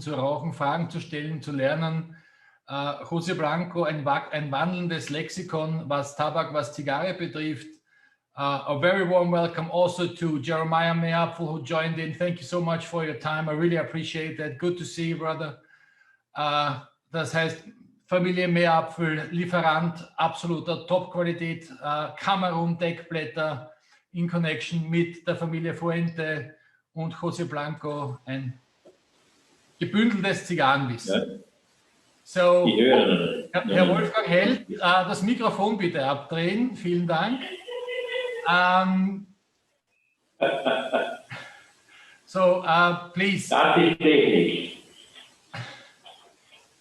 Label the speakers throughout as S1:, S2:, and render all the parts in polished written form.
S1: zu rauchen, Fragen zu stellen, zu lernen. José Blanco, ein wandelndes Lexikon, was Tabak, was Zigarre betrifft. A very warm welcome also to Jeremiah Meerapfel, who joined in. Thank you so much for your time. I really appreciate that. Good to see you, brother. Das heißt, Familie Meerapfel, Lieferant absoluter Top-Qualität, Cameroon Deckblätter in Connection mit der Familie Fuente und José Blanco, ein gebündeltes Zigarrenwissen. Ja. So, Herr Wolfgang Held, das Mikrofon bitte abdrehen. Vielen Dank. So, please.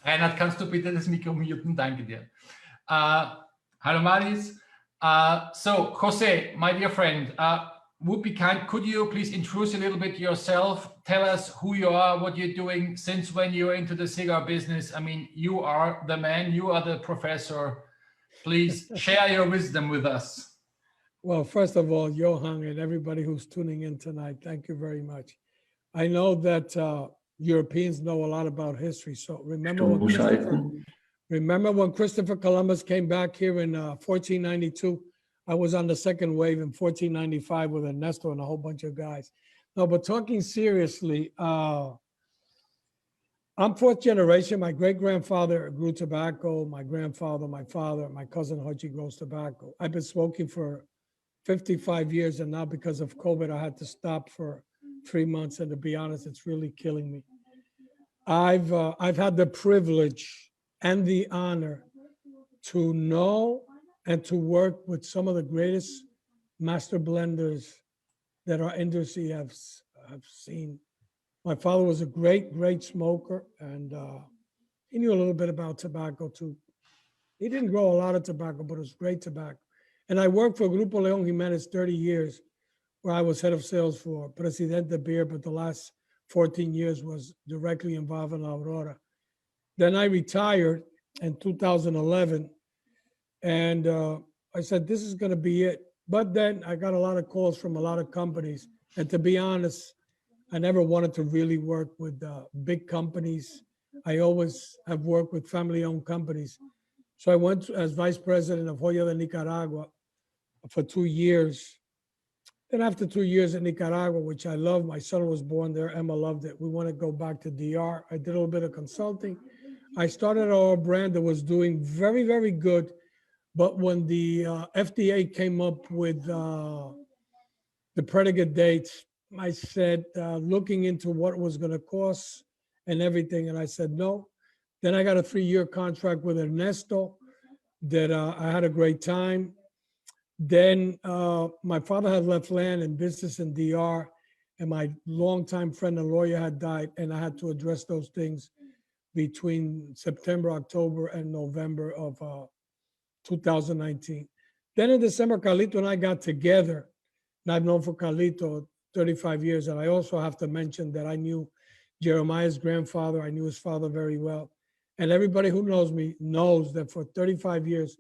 S1: Reinhard, kannst du bitte das Mikro muten? Danke dir. Hello, Maris. So, Jose, my dear friend, would be kind, could you please introduce a little bit yourself? Tell us who you are, what you're doing, since when you're into the cigar business. I mean, you are the man, you are the professor. Please share your wisdom with us.
S2: Well, first of all, Johan and everybody who's tuning in tonight, thank you very much. I know that Europeans know a lot about history. So remember when Christopher Columbus came back here in 1492? I was on the second wave in 1495 with Ernesto and a whole bunch of guys. No, but talking seriously, I'm fourth generation. My great-grandfather grew tobacco. My grandfather, my father, my cousin Haji grows tobacco. I've been smoking for 55 years, and now because of COVID, I had to stop for 3 months, and to be honest, it's really killing me. I've had the privilege and the honor to know and to work with some of the greatest master blenders that our industry have seen. My father was a great smoker, and he knew a little bit about tobacco too. He didn't grow a lot of tobacco, but it was great tobacco. And I worked for Grupo León Jiménez 30 years, where I was head of sales for Presidente Beer, but the last 14 years was directly involved in La Aurora. Then I retired in 2011, and I said, this is gonna be it. But then I got a lot of calls from a lot of companies, and to be honest, I never wanted to really work with big companies. I always have worked with family-owned companies. So I went as vice president of Joya de Nicaragua for 2 years. Then after 2 years in Nicaragua, which I love, my son was born there, Emma loved it. We want to go back to DR. I did a little bit of consulting. I started our brand that was doing very good. But when the FDA came up with the predicate dates, I said, looking into what it was going to cost and everything, and I said no. Then I got a 3-year contract with Ernesto that I had a great time. Then my father had left land and business in DR, and my longtime friend and lawyer had died, and I had to address those things between September, October, and November of 2019. Then in December, Carlito and I got together, and I've known for Carlito 35 years, and I also have to mention that I knew Jeremiah's grandfather. I knew his father very well. And everybody who knows me knows that for 35 years,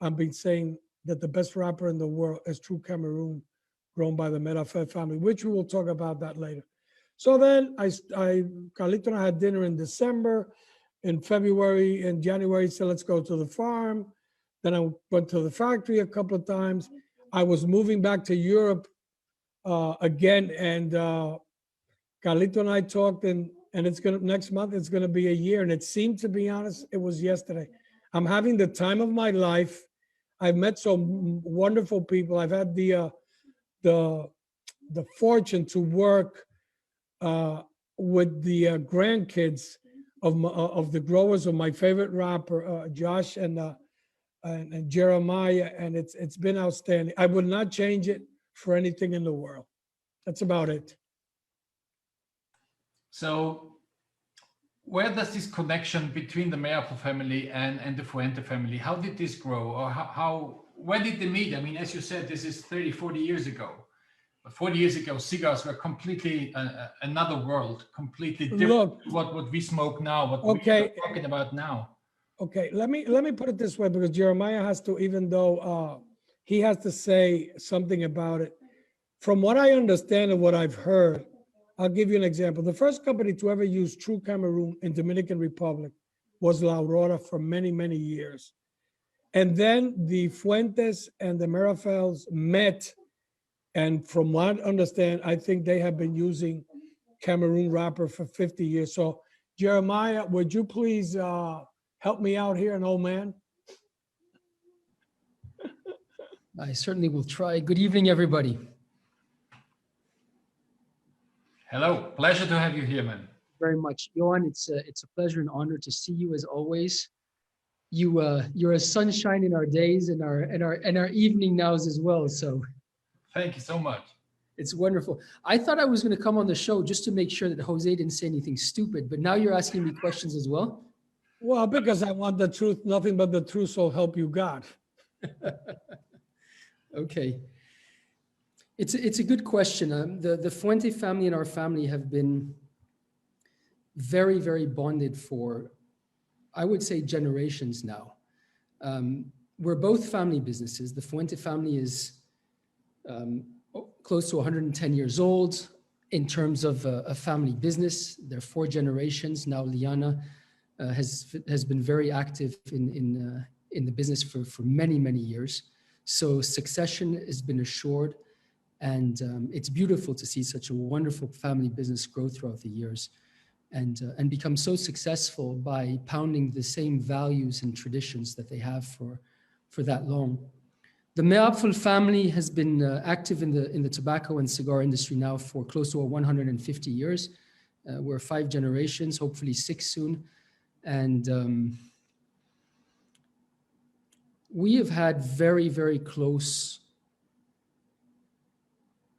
S2: I've been saying that the best wrapper in the world is true Cameroon, grown by the Meerapfel family, which we will talk about that later. So then Carlito and I had dinner in December. In February and January, said, let's go to the farm. Then I went to the factory a couple of times. I was moving back to Europe again, and Carlito and I talked, and it's gonna, next month, it's gonna be a year. And it seemed, to be honest, it was yesterday. I'm having the time of my life. I've met some wonderful people. I've had the fortune to work with the grandkids of the growers of my favorite rapper, Josh and Jeremiah, and it's been outstanding. I would not change it for anything in the world. That's about it.
S1: So where does this connection between the Meerapfel family and the Fuente family, how did this grow? Or when did they meet? I mean, as you said, this is 30, 40 years ago. But 40 years ago, cigars were completely another world, completely different to what we smoke now, what we're talking about now.
S2: Okay, let me put it this way, because Jeremiah has to, even though he has to say something about it. From what I understand and what I've heard, I'll give you an example. The first company to ever use true Cameroon in Dominican Republic was La Aurora for many, many years. And then the Fuentes and the Meerapfels met. And from what I understand, I think they have been using Cameroon wrapper for 50 years. So Jeremiah, would you please help me out here, an old man?
S3: I certainly will try. Good evening, everybody.
S1: Hello, pleasure to have you here, man.
S3: Very much, Johan. It's a pleasure and honor to see you as always. You're a sunshine in our days and our evening nows as well. So,
S1: thank you so much.
S3: It's wonderful. I thought I was going to come on the show just to make sure that Jose didn't say anything stupid, but now you're asking me questions as well.
S2: Well, because I want the truth, nothing but the truth, so help you God.
S3: Okay. It's a good question. The Fuente family and our family have been very, very bonded for, I would say, generations now. We're both family businesses. The Fuente family is close to 110 years old in terms of a family business. There are 4 generations. Now Liana has been very active in the business for many, many years. So succession has been assured, and it's beautiful to see such a wonderful family business grow throughout the years and become so successful by pounding the same values and traditions that they have for that long. The Meerapfel family has been active in the tobacco and cigar industry now for close to 150 years. We're 5 generations, hopefully 6 soon. And we have had very, very close,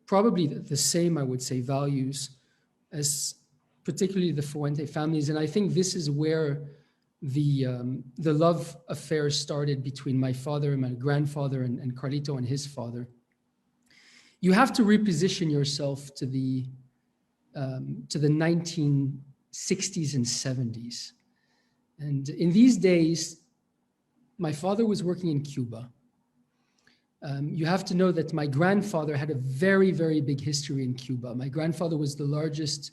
S3: probably the same, I would say, values as particularly the Fuente families. And I think this is where the love affair started between my father and my grandfather and Carlito and his father. You have to reposition yourself to the 1960s and 70s. And in these days, my father was working in Cuba. You have to know that my grandfather had a very, very big history in Cuba. My grandfather was the largest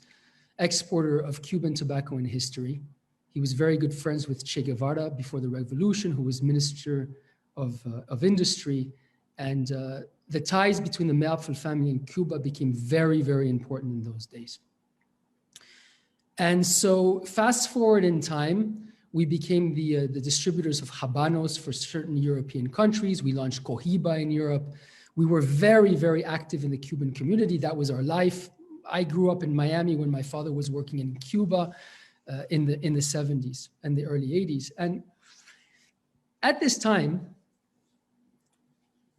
S3: exporter of Cuban tobacco in history. He was very good friends with Che Guevara before the revolution, who was Minister of Industry. And the ties between the Meerapfel family and Cuba became very, very important in those days. And so fast forward in time, we became the distributors of Habanos for certain European countries. We launched Cohiba in Europe. We were very, very active in the Cuban community. That was our life. I grew up in Miami when my father was working in Cuba in the 70s and the early 80s. And at this time,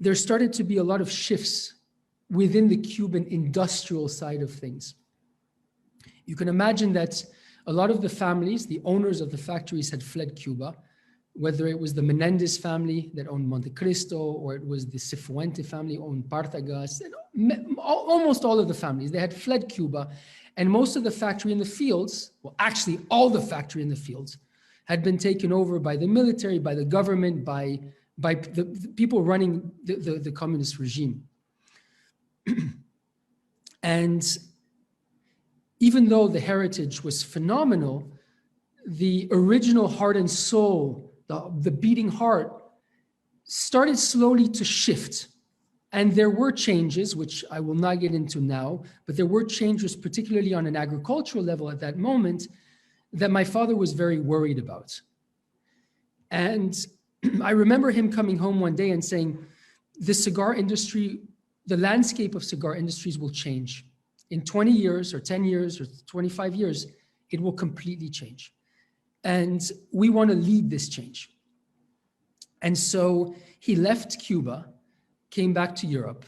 S3: there started to be a lot of shifts within the Cuban industrial side of things. You can imagine that a lot of the families, the owners of the factories, had fled Cuba, whether it was the Menendez family that owned Montecristo, or it was the Cifuente family owned Partagas, and almost all of the families, they had fled Cuba. And most of the factory in the fields, well, actually all the factory in the fields, had been taken over by the military, by the government, by the people running the communist regime. And even though the heritage was phenomenal, the original heart and soul, the beating heart, started slowly to shift. And there were changes, which I will not get into now, but there were changes, particularly on an agricultural level at that moment, that my father was very worried about. And I remember him coming home one day and saying, the cigar industry, the landscape of cigar industries will change. In 20 years or 10 years or 25 years, it will completely change. And we want to lead this change. And so he left Cuba, came back to Europe,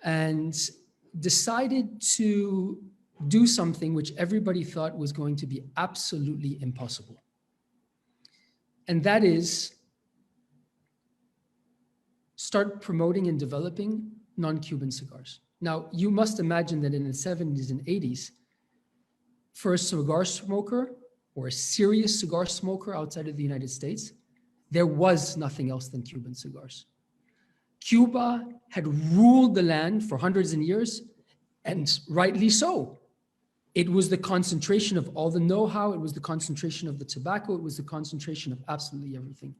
S3: and decided to do something which everybody thought was going to be absolutely impossible. And that is start promoting and developing non-Cuban cigars. Now, you must imagine that in the 70s and 80s, for a cigar smoker or a serious cigar smoker outside of the United States, there was nothing else than Cuban cigars. Cuba had ruled the land for hundreds of years, and rightly so. It was the concentration of all the know-how. It was the concentration of the tobacco. It was the concentration of absolutely everything.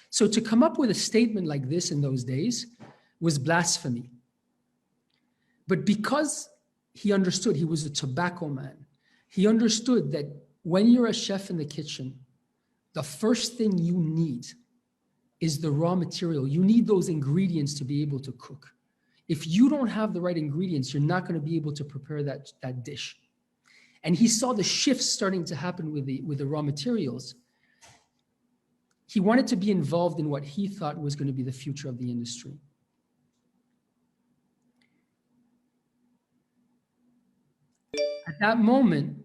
S3: So to come up with a statement like this in those days was blasphemy. But because he understood, he was a tobacco man, he understood that when you're a chef in the kitchen, the first thing you need is the raw material. You need those ingredients to be able to cook. If you don't have the right ingredients, you're not going to be able to prepare that dish. And he saw the shifts starting to happen with the raw materials. He wanted to be involved in what he thought was going to be the future of the industry. At that moment,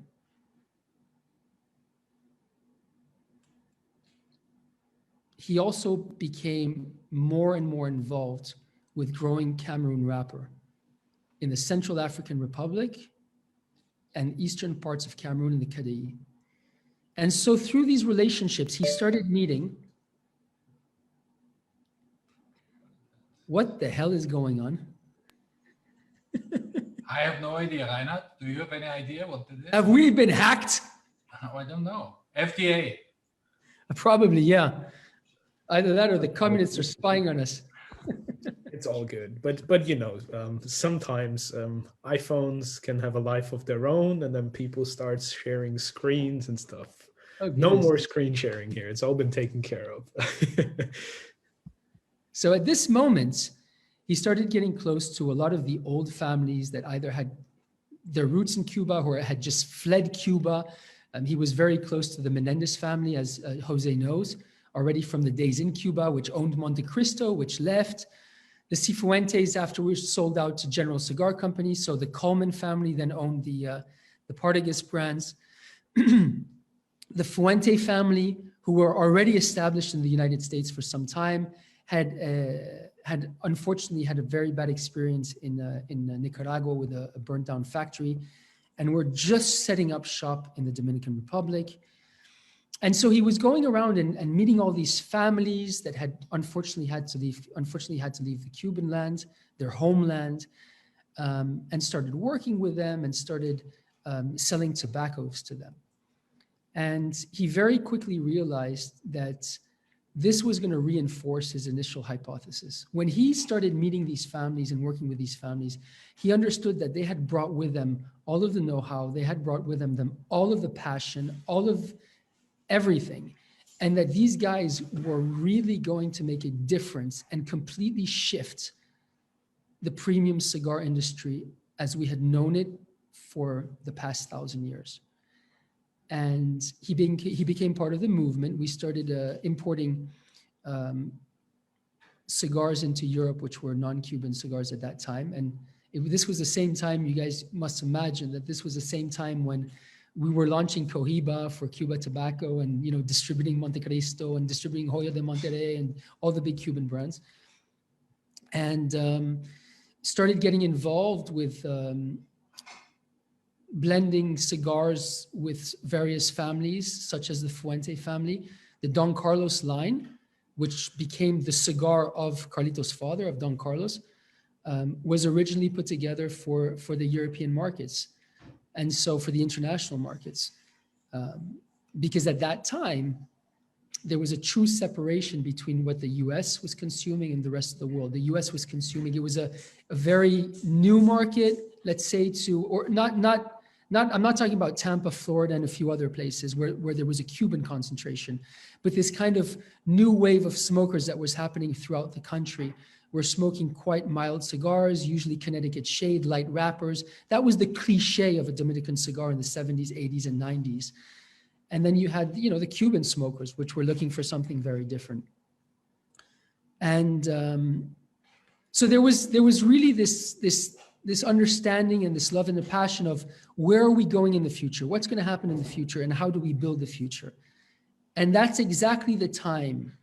S3: he also became more and more involved with growing Cameroon wrapper in the Central African Republic and eastern parts of Cameroon in the Kadai. And so through these relationships, he started meeting. What the hell is going on?
S1: I have no idea, Reinhard. Do you have any idea what it is?
S3: Have we been hacked?
S1: Oh, I don't know. FDA.
S3: Probably, yeah. Either that or the communists are spying on us.
S4: It's all good, but you know, sometimes iPhones can have a life of their own, and then people start sharing screens and stuff.
S3: Oh,
S4: no more screen sharing here. It's all been taken care of.
S3: So at this moment, he started getting close to a lot of the old families that either had their roots in Cuba or had just fled Cuba. He was very close to the Menendez family, as Jose knows, already from the days in Cuba, which owned Monte Cristo, which left. The Cifuentes afterwards sold out to General Cigar Company. So the Coleman family then owned the Partagas brands. The Fuente family, who were already established in the United States for some time, had unfortunately had a very bad experience in Nicaragua with a burnt down factory, and were just setting up shop in the Dominican Republic. And so he was going around and meeting all these families that had unfortunately had to leave the Cuban land, their homeland, and started working with them and started selling tobaccos to them. And he very quickly realized that this was going to reinforce his initial hypothesis. When he started meeting these families and working with these families, he understood that they had brought with them all of the know-how, they had brought with them all of the passion, all of everything, and that these guys were really going to make a difference and completely shift the premium cigar industry as we had known it for the past 1,000 years. And he became part of the movement. We started importing cigars into Europe, which were non-Cuban cigars at that time. And this was the same time, you guys must imagine that this was the same time when we were launching Cohiba for Cuba Tobacco and, you know, distributing Monte Cristo and distributing Joya de Monterrey and all the big Cuban brands. And started getting involved with blending cigars with various families, such as the Fuente family. The Don Carlos line, which became the cigar of Carlito's father, of Don Carlos, was originally put together for the European markets. And so for the international markets, because at that time, there was a true separation between what the US was consuming and the rest of the world. The US was consuming, it was a very new market, let's say I'm not talking about Tampa, Florida, and a few other places where there was a Cuban concentration, but this kind of new wave of smokers that was happening throughout the country were smoking quite mild cigars, usually Connecticut shade, light wrappers. That was the cliche of a Dominican cigar in the 70s, 80s, and 90s. And then you had, you know, the Cuban smokers, which were looking for something very different. And so there was really this understanding and this love and the passion of where are we going in the future? What's going to happen in the future? And how do we build the future? And that's exactly the time.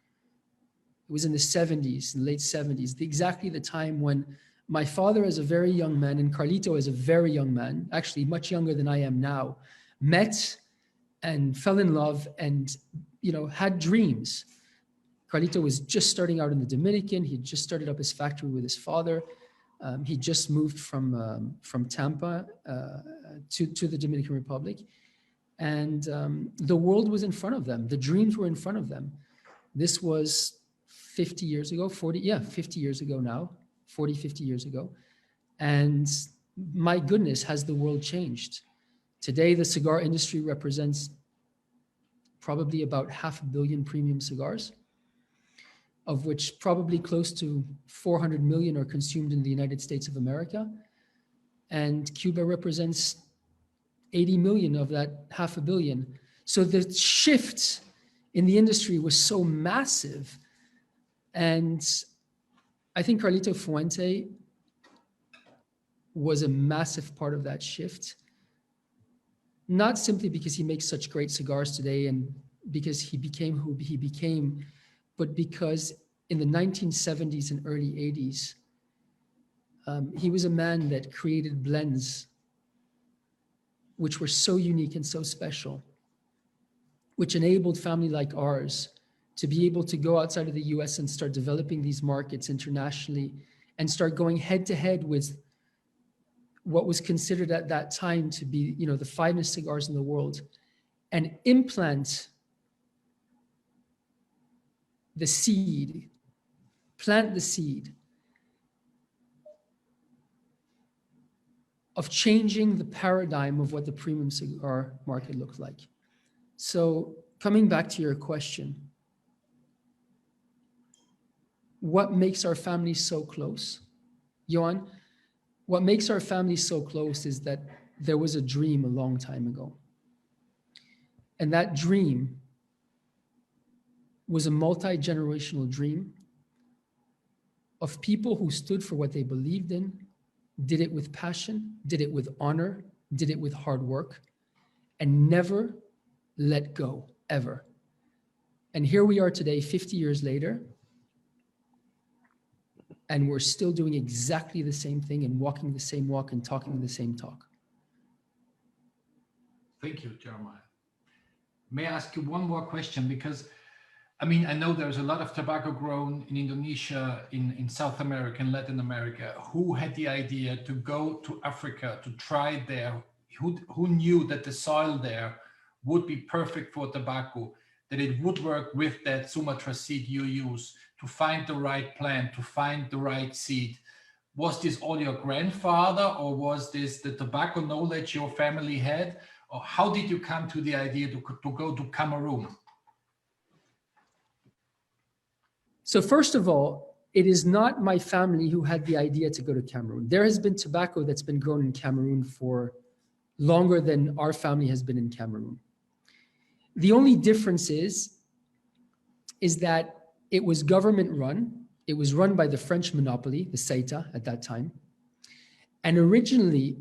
S3: It was in the 70s, in the late 70s, exactly the time when my father as a very young man and Carlito as a very young man, actually much younger than I am now, met and fell in love and, you know, had dreams. Carlito was just starting out in the Dominican. He had just started up his factory with his father. He just moved from Tampa to the Dominican Republic. And the world was in front of them. The dreams were in front of them. This was 50 years ago, 50 years ago now, 40, 50 years ago. And my goodness, has the world changed. Today, the cigar industry represents probably about 500 million premium cigars, of which probably close to 400 million are consumed in the United States of America. And Cuba represents 80 million of that 500 million. So the shift in the industry was so massive. And I think Carlito Fuente was a massive part of that shift. Not simply because he makes such great cigars today and because he became who he became, but because in the 1970s and early 80s, he was a man that created blends which were so unique and so special, which enabled family like ours to be able to go outside of the US and start developing these markets internationally and start going head to head with what was considered at that time to be, you know, the finest cigars in the world, and implant the seed, plant the seed of changing the paradigm of what the premium cigar market looked like. So coming back to your question, what makes our family so close? Johan, what makes our family so close is that there was a dream a long time ago. And that dream was a multi-generational dream of people who stood for what they believed in, did it with passion, did it with honor, did it with hard work, and never let go, ever. And here we are today, 50 years later, and we're still doing exactly the same thing and walking the same walk and talking the same talk.
S1: Thank you, Jeremiah. May I ask you one more question? Because, I mean, I know there's a lot of tobacco grown in Indonesia, in South America, and Latin America. Who had the idea to go to Africa, to try there? Who knew that the soil there would be perfect for tobacco, that it would work with that Sumatra seed you use, to find the right plant, to find the right seed? Was this all your grandfather, or was this the tobacco knowledge your family had? Or how did you come to the idea to go to Cameroon?
S3: So first of all, it is not my family who had the idea to go to Cameroon. There has been tobacco that's been grown in Cameroon for longer than our family has been in Cameroon. The only difference is that it was government run. It was run by the French monopoly, the CETA at that time. And originally,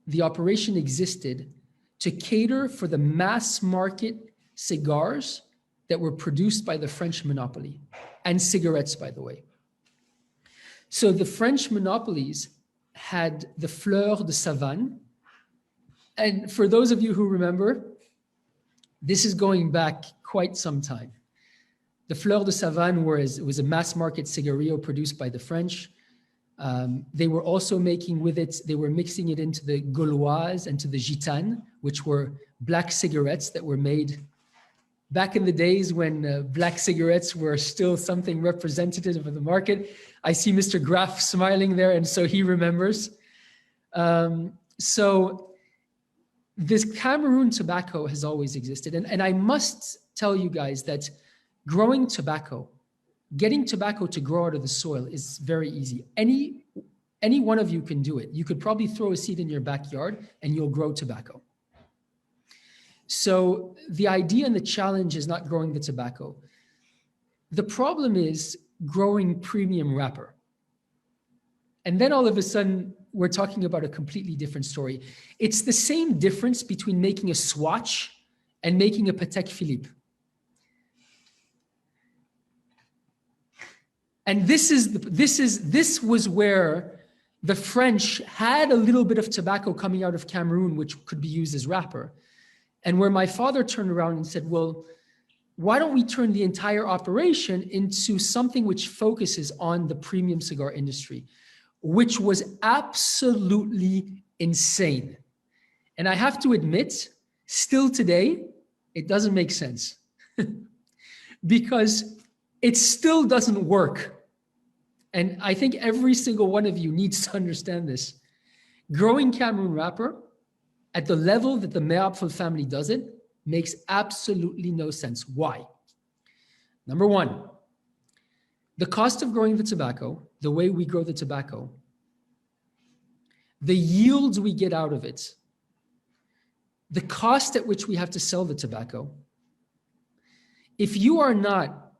S3: the operation existed to cater for the mass market cigars that were produced by the French monopoly, and cigarettes, by the way. So the French monopolies had the Fleur de Savane. And for those of you who remember, this is going back quite some time. The Fleur de Savane was a mass market cigarillo produced by the French. They were also making with it, they were mixing it into the Gauloise and to the Gitane, which were black cigarettes that were made back in the days when black cigarettes were still something representative of the market. I see Mr. Graff smiling there, and so he remembers. So this Cameroon tobacco has always existed. And I must tell you guys that growing tobacco, getting tobacco to grow out of the soil is very easy. Any one of you can do it. You could probably throw a seed in your backyard and you'll grow tobacco. So the idea and the challenge is not growing the tobacco. The problem is growing premium wrapper. And then all of a sudden, we're talking about a completely different story. It's the same difference between making a Swatch and making a Patek Philippe. And this was where the French had a little bit of tobacco coming out of Cameroon, which could be used as wrapper. And where my father turned around and said, well, why don't we turn the entire operation into something which focuses on the premium cigar industry? which was absolutely insane. And I have to admit, still today, it doesn't make sense because it still doesn't work. And I think every single one of you needs to understand this. Growing Cameroon wrapper at the level that the Meerapfel family does it makes absolutely no sense. Why? Number one, the cost of growing the tobacco, the way we grow the tobacco, the yields we get out of it, the cost at which we have to sell the tobacco. If you are not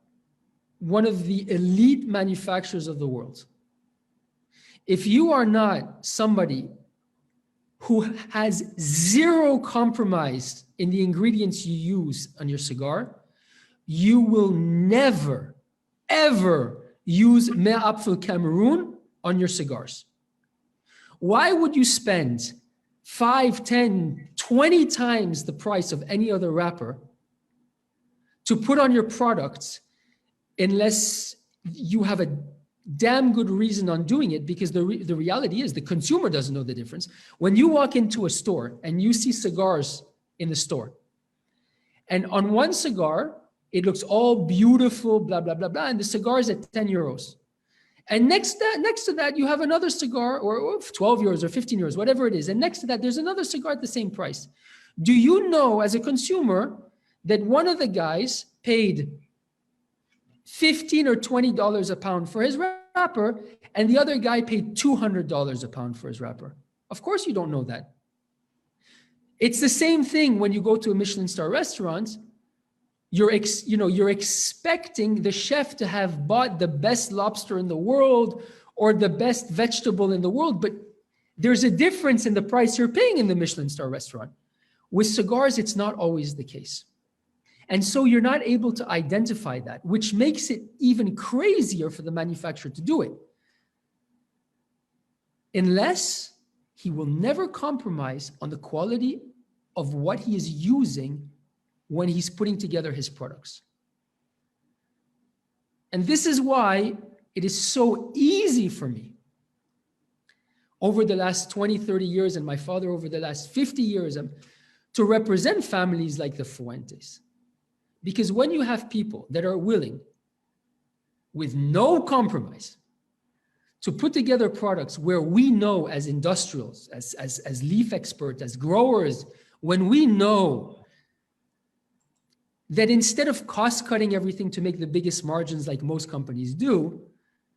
S3: one of the elite manufacturers of the world, if you are not somebody who has zero compromise in the ingredients you use on your cigar, you will never, ever use Meerapfel Cameroon on your cigars. Why would you spend 5, 10, 20 times the price of any other wrapper to put on your products unless you have a damn good reason on doing it? Because the reality is the consumer doesn't know the difference. When you walk into a store and you see cigars in the store, and on one cigar, it looks all beautiful, blah, blah, blah, blah, and the cigar is at 10 euros. And next to that, you have another cigar, or 12 euros or 15 euros, whatever it is. And next to that, there's another cigar at the same price. Do you know, as a consumer, that one of the guys paid $15 or $20 a pound for his wrapper, and the other guy paid $200 a pound for his wrapper? Of course you don't know that. It's the same thing when you go to a Michelin star restaurant. You're expecting the chef to have bought the best lobster in the world or the best vegetable in the world, but there's a difference in the price you're paying in the Michelin star restaurant. With cigars, it's not always the case. And so you're not able to identify that, which makes it even crazier for the manufacturer to do it. Unless he will never compromise on the quality of what he is using when he's putting together his products. And this is why it is so easy for me over the last 20, 30 years, and my father over the last 50 years, to represent families like the Fuentes. Because when you have people that are willing, with no compromise, to put together products where we know as industrials, as leaf experts, as growers, when we know that instead of cost-cutting everything to make the biggest margins like most companies do,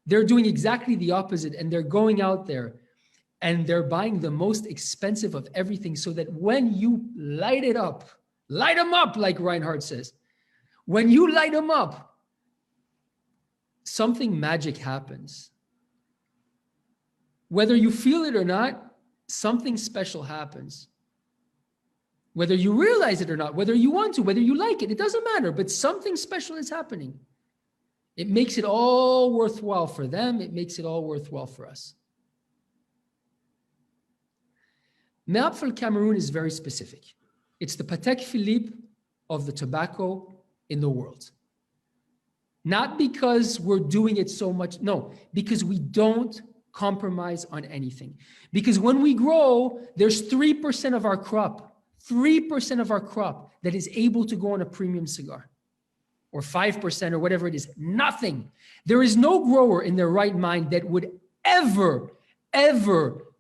S3: they're doing exactly the opposite, and they're going out there and they're buying the most expensive of everything so that when you light them up, like Reinhard says, when you light them up, something magic happens. Whether you feel it or not, something special happens. Whether you realize it or not, whether you want to, whether you like it, it doesn't matter, but something special is happening. It makes it all worthwhile for them. It makes it all worthwhile for us. Meerapfel Cameroon is very specific. It's the Patek Philippe of the tobacco in the world. Not because we're doing it so much, no, because we don't compromise on anything. Because when we grow, there's 3% of our crop, 3% of our crop that is able to go on a premium cigar, or 5% or whatever it is, nothing. There is no grower in their right mind that would ever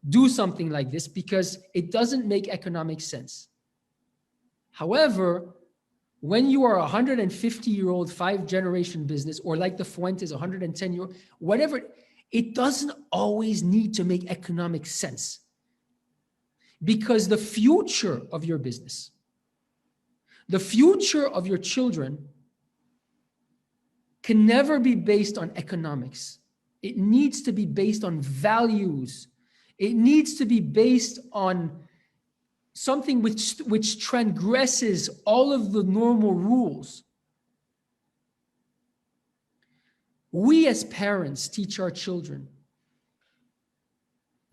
S3: do something like this because it doesn't make economic sense. However, when you are a 150-year-old, 5-generation business, or like the Fuentes, 110-year-old, whatever, it doesn't always need to make economic sense. Because the future of your business, the future of your children can never be based on economics. It needs to be based on values. It needs to be based on something which transgresses all of the normal rules. We as parents teach our children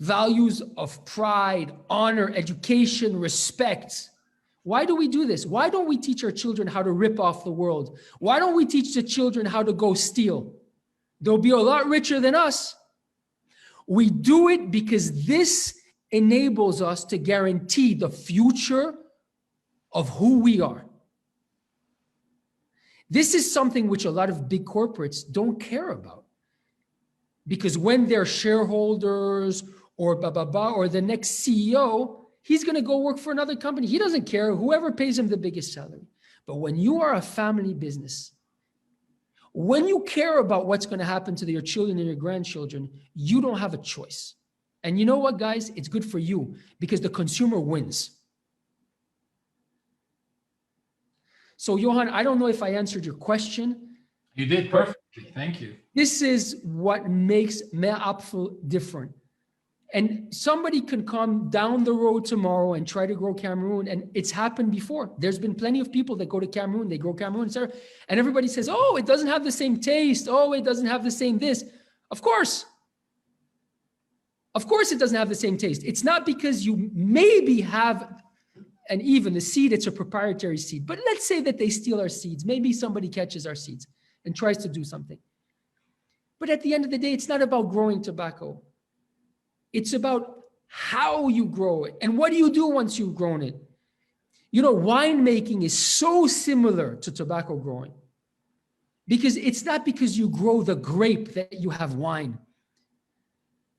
S3: values of pride, honor, education, respect. Why do we do this? Why don't we teach our children how to rip off the world? Why don't we teach the children how to go steal? They'll be a lot richer than us. We do it because this enables us to guarantee the future of who we are. This is something which a lot of big corporates don't care about. Because when they're shareholders or or the next CEO, he's going to go work for another company. He doesn't care, whoever pays him the biggest salary. But when you are a family business, when you care about what's going to happen to your children and your grandchildren, you don't have a choice. And you know what, guys? It's good for you because the consumer wins. So, Johan, I don't know if I answered your question.
S1: You did perfectly. Thank you.
S3: This is what makes Meerapfel different. And somebody can come down the road tomorrow and try to grow Cameroon. And it's happened before. There's been plenty of people that go to Cameroon, they grow Cameroon, etc. And everybody says, oh, it doesn't have the same taste. Oh, it doesn't have the same this. Of course. Of course it doesn't have the same taste. It's not because you maybe have, and even the seed, it's a proprietary seed. But let's say that they steal our seeds. Maybe somebody catches our seeds and tries to do something. But at the end of the day, it's not about growing tobacco. It's about how you grow it. And what do you do once you've grown it? You know, winemaking is so similar to tobacco growing because it's not because you grow the grape that you have wine.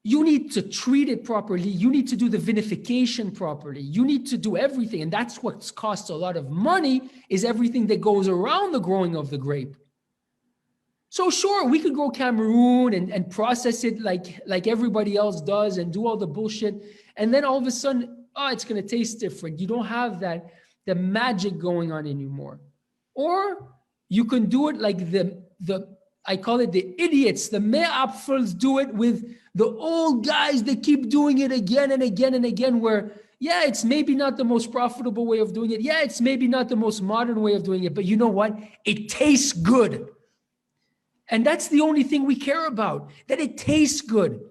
S3: You need to treat it properly. You need to do the vinification properly. You need to do everything. And that's what costs a lot of money, is everything that goes around the growing of the grape. So sure, we could grow Cameroon and process it like everybody else does and do all the bullshit. And then all of a sudden, oh, it's going to taste different. You don't have the magic going on anymore. Or you can do it like the I call it the idiots. The Meerapfels do it with the old guys that keep doing it again and again and again, where, yeah, it's maybe not the most profitable way of doing it. Yeah, it's maybe not the most modern way of doing it. But you know what? It tastes good. And that's the only thing we care about, that it tastes good.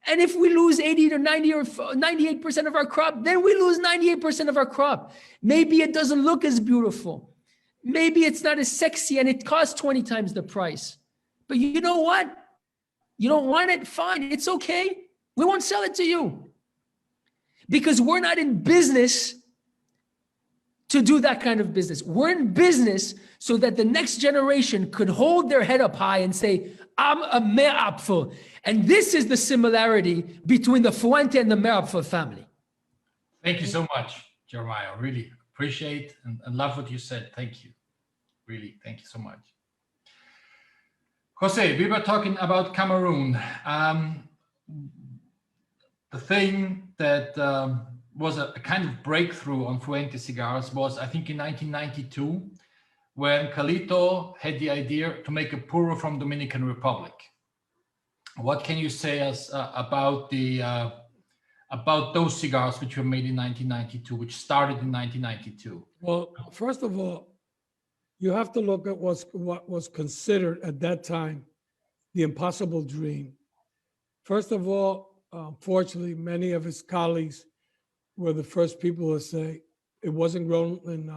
S3: And if we lose 80 to 90 or 98% of our crop, then we lose 98% of our crop. Maybe it doesn't look as beautiful. Maybe it's not as sexy and it costs 20 times the price. But you know what? You don't want it? Fine, it's okay. We won't sell it to you. Because we're not in business to do that kind of business. We're in business so that the next generation could hold their head up high and say, I'm a Meerapfel. And this is the similarity between the Fuente and the Meerapfel family.
S1: Thank you so much, Jeremiah. Really appreciate and love what you said. Thank you. Really, thank you so much. Jose, we were talking about Cameroon. The thing that was a kind of breakthrough on Fuente cigars was, I think, in 1992, when Carlito had the idea to make a puro from Dominican Republic. What can you say us about those cigars which were made in 1992, which started in 1992?
S2: Well, first of all, you have to look at what was considered at that time the impossible dream. First of all, fortunately, many of his colleagues were the first people to say it wasn't grown in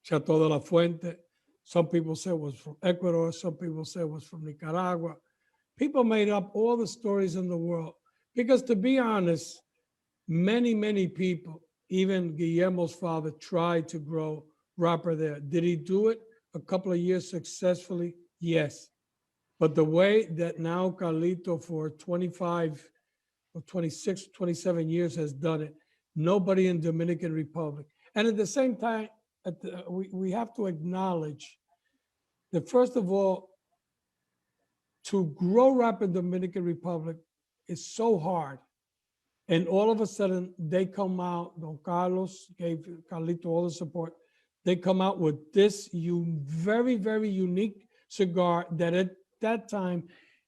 S2: Chateau de la Fuente. Some people say it was from Ecuador. Some people say it was from Nicaragua. People made up all the stories in the world because, to be honest, many, many people, even Guillermo's father, tried to grow wrapper there. Did he do it a couple of years successfully? Yes. But the way that now Carlito for 25 or 26, 27 years has done it, nobody in Dominican Republic. And at the same time, we have to acknowledge that, first of all, to grow wrapper in Dominican Republic is so hard. And all of a sudden, they come out, Don Carlos gave Carlito all the support. They come out with this very, very unique cigar that at that time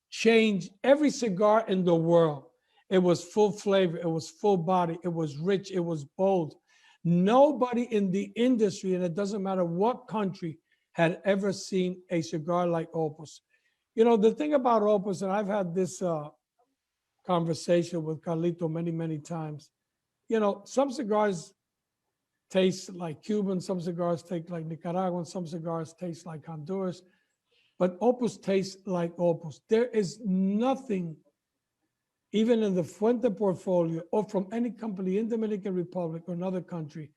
S2: changed every cigar in the world. It was full flavor, it was full body, it was rich, it was bold. Nobody in the industry, and it doesn't matter what country, had ever seen a cigar like Opus. You know, the thing about Opus, and I've had this conversation with Carlito many, many times, you know, some cigars taste like Cuban, some cigars taste like Nicaraguan, some cigars taste like Honduras, but Opus tastes like Opus. There is nothing even in the Fuente portfolio or from any company in Dominican Republic or another country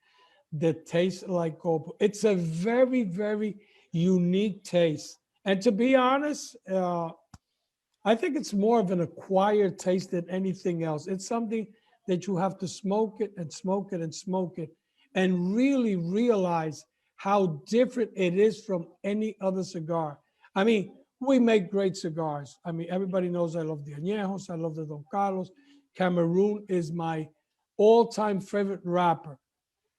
S2: that tastes like Opus. It's a very, very unique taste. And to be honest, I think it's more of an acquired taste than anything else. It's something that you have to smoke it and smoke it and smoke it and really realize how different it is from any other cigar. I mean, we make great cigars. I mean, everybody knows I love the Añejos, I love the Don Carlos. Cameroon is my all-time favorite wrapper.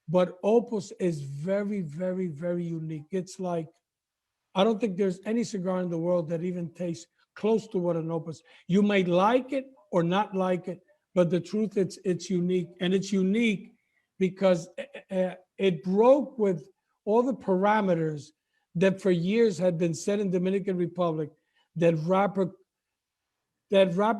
S2: But Opus is very, very, very unique. It's like, I don't think there's any cigar in the world that even tastes close to what an Opus. You might like it or not like it, but the truth, it's unique. And it's unique because it broke with all the parameters that for years had been set in Dominican Republic, that wrapper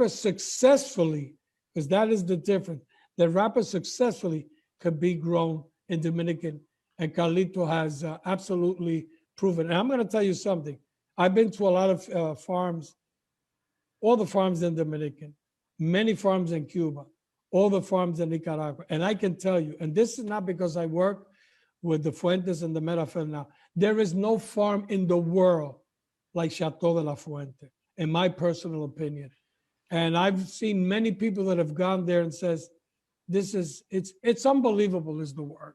S2: successfully, because that is the difference, that wrapper successfully could be grown in Dominican, and Carlito has absolutely proven. And I'm going to tell you something. I've been to a lot of farms, all the farms in Dominican, many farms in Cuba, all the farms in Nicaragua. And I can tell you, and this is not because I work with the Fuentes and the Meerapfel now, there is no farm in the world like Chateau de la Fuente, in my personal opinion. And I've seen many people that have gone there and says, it's unbelievable is the word.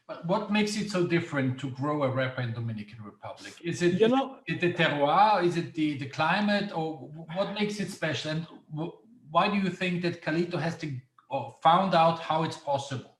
S1: But what makes it so different to grow a wrapper in Dominican Republic? Is it,
S2: You know,
S1: is it the terroir? Is it the climate? Or what makes it special? And why do you think that Carlito has found out how it's possible?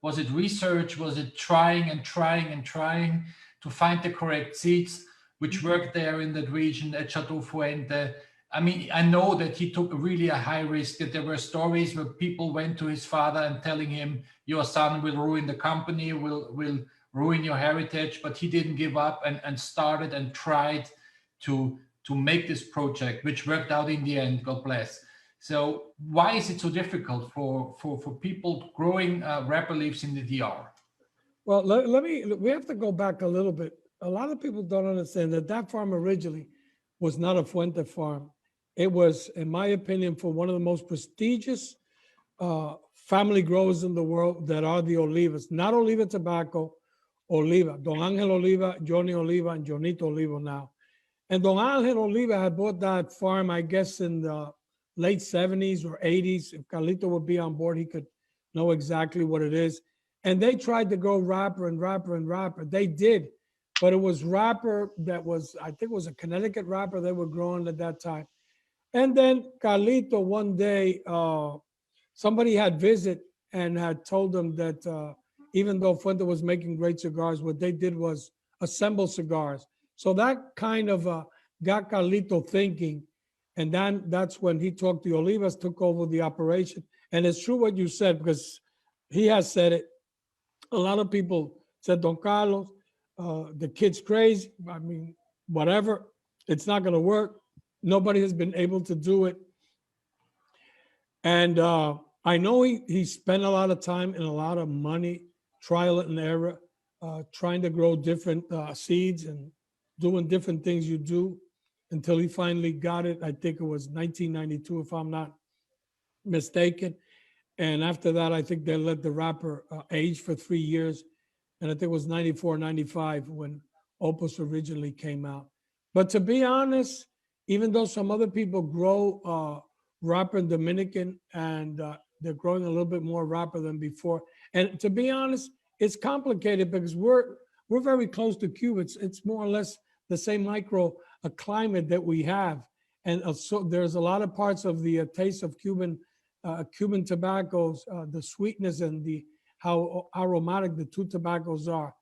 S1: Was it research? Was it trying and trying and trying to find the correct seeds which worked there in that region at Chateau Fuente? I mean, I know that he took really a high risk, that there were stories where people went to his father and telling him, your son will ruin the company, will ruin your heritage, but he didn't give up and started and tried to make this project, which worked out in the end, God bless. So why is it so difficult for people growing wrapper leaves in the DR?
S2: Well, we have to go back a little bit. A lot of people don't understand that farm originally was not a Fuente farm. It was, in my opinion, for one of the most prestigious family growers in the world that are the Olivas, not Oliva tobacco, Oliva, Don Angel Oliva, Johnny Oliva, and Jonito Oliva now. And Don Angel Oliva had bought that farm, I guess, in the late 70s or 80s. If Carlito would be on board, he could know exactly what it is. And they tried to grow wrapper and wrapper and wrapper. They did, but it was wrapper that was, I think it was a Connecticut wrapper they were growing at that time. And then Carlito, one day, somebody had visited and had told them that even though Fuente was making great cigars, what they did was assemble cigars. So that kind of got Carlito thinking. And then that's when he talked to Olivas, took over the operation. And it's true what you said, because he has said it. A lot of people said, Don Carlos, the kid's crazy. I mean, whatever, it's not going to work. Nobody has been able to do it. And I know he spent a lot of time and a lot of money, trial and error, trying to grow different seeds and doing different things you do until he finally got it. I think it was 1992, if I'm not mistaken. And after that, I think they let the wrapper age for 3 years. And I think it was 94, 95 when Opus originally came out. But to be honest, even though some other people grow wrapper in Dominican and they're growing a little bit more wrapper than before. And to be honest, it's complicated because we're very close to Cuba. It's more or less the same micro climate that we have. And so there's a lot of parts of the taste of Cuban tobaccos, the sweetness and how aromatic the two tobaccos are.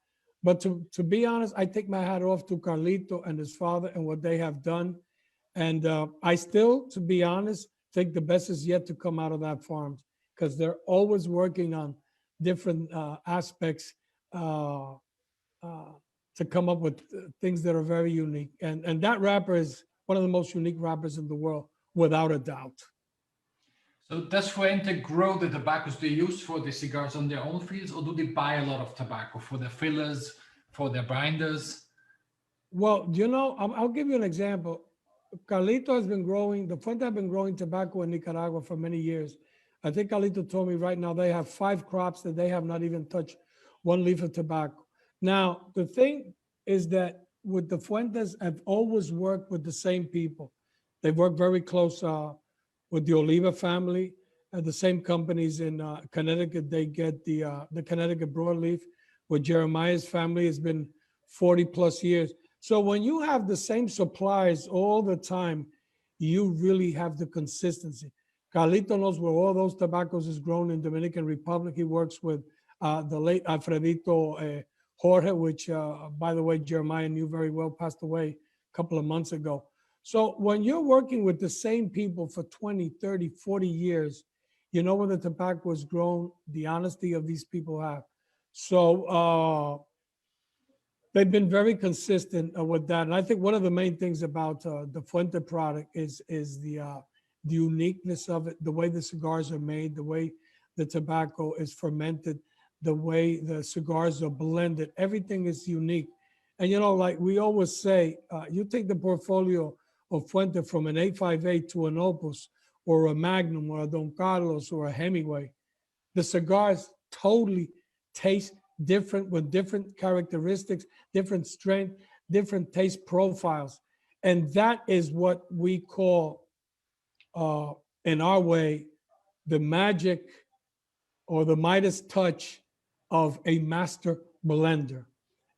S2: But to be honest, I take my hat off to Carlito and his father and what they have done. And I still, to be honest, think the best is yet to come out of that farm because they're always working on different aspects to come up with things that are very unique. And that wrapper is one of the most unique wrappers in the world, without a doubt.
S1: So does Fuente grow the tobaccos they use for the cigars on their own fields, or do they buy a lot of tobacco for their fillers, for their binders?
S2: Well, you know, I'll give you an example. Carlito has been growing, the Fuente have been growing tobacco in Nicaragua for many years. I think Carlito told me right now they have 5 crops that they have not even touched 1 leaf of tobacco. Now, the thing is that with the Fuentes, I've always worked with the same people. They work very close with the Oliva family, the same companies in Connecticut. They get the Connecticut broadleaf. With Jeremiah's family, has been 40 plus years. So when you have the same suppliers all the time, you really have the consistency. Carlito knows where all those tobaccos is grown in Dominican Republic. He works with the late Alfredito Jorge, which, by the way, Jeremiah knew very well, passed away a couple of months ago. So when you're working with the same people for 20, 30, 40 years, you know where the tobacco is grown, the honesty of these people have. So they've been very consistent with that. And I think one of the main things about the Fuente product is the uniqueness of it, the way the cigars are made, the way the tobacco is fermented, the way the cigars are blended. Everything is unique. And, you know, like we always say, you take the portfolio of Fuente from an 858 to an Opus or a Magnum or a Don Carlos or a Hemingway, the cigars totally taste different with different characteristics, different strength, different taste profiles. And that is what we call, in our way, the magic or the Midas touch of a master blender.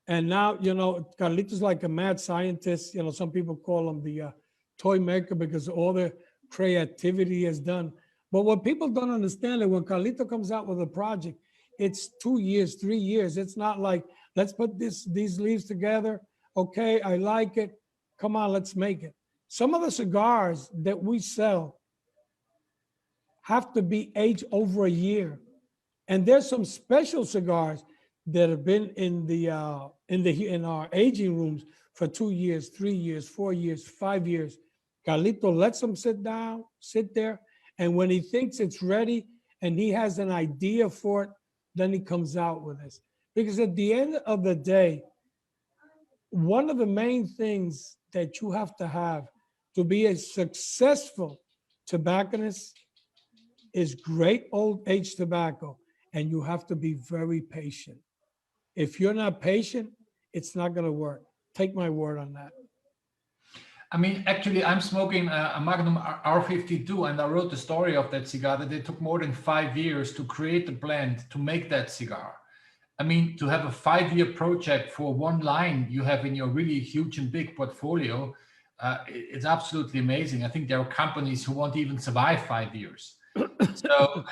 S2: And now, you know, Carlito's like a mad scientist. You know, some people call him the toy maker because all the creativity is done. But what people don't understand is when Carlito comes out with a project, it's 2 years, 3 years. It's not like, let's put these leaves together. Okay, I like it. Come on, let's make it. Some of the cigars that we sell have to be aged over a year. And there's some special cigars that have been in our aging rooms for 2 years, 3 years, 4 years, 5 years. Carlito lets them sit down, sit there, and when he thinks it's ready and he has an idea for it, then he comes out with this. Because at the end of the day, one of the main things that you have to have to be a successful tobacconist is great old age tobacco, and you have to be very patient. If you're not patient, it's not going to work. Take my word on that.
S1: I mean, actually, I'm smoking a Magnum R52, and I wrote the story of that cigar that it took more than 5 years to create the blend to make that cigar. I mean, to have a 5-year project for one line you have in your really huge and big portfolio, it's absolutely amazing. I think there are companies who won't even survive 5 years. So,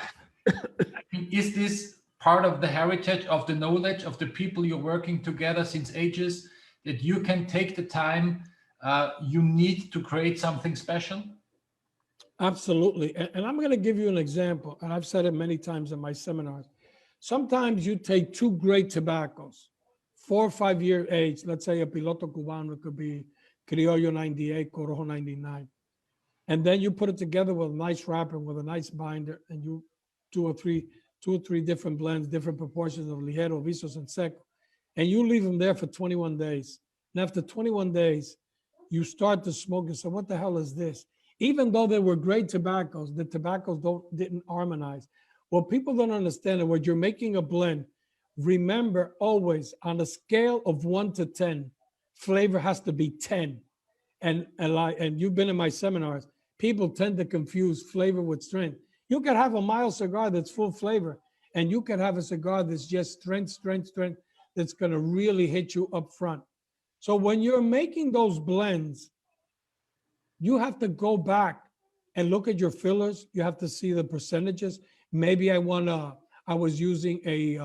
S1: I mean, is this part of the heritage, of the knowledge of the people you're working together since ages, that you can take the time you need to create something special?
S2: Absolutely. And I'm going to give you an example, and I've said it many times in my seminars. Sometimes you take 2 great tobaccos, 4 or 5 year age, let's say a Piloto Cubano, it could be Criollo 98, Corojo 99. And then you put it together with a nice wrapper, with a nice binder, and you two or three different blends, different proportions of Ligero, Visos, and Seco. And you leave them there for 21 days. And after 21 days, you start to smoke and say, what the hell is this? Even though they were great tobaccos, the tobaccos didn't harmonize. What people don't understand is when you're making a blend, remember always on a scale of 1 to 10, flavor has to be 10. And you've been in my seminars, people tend to confuse flavor with strength. You can have a mild cigar that's full flavor, and you can have a cigar that's just strength, that's going to really hit you up front. So when you're making those blends, you have to go back and look at your fillers. You have to see the percentages. Maybe I was using a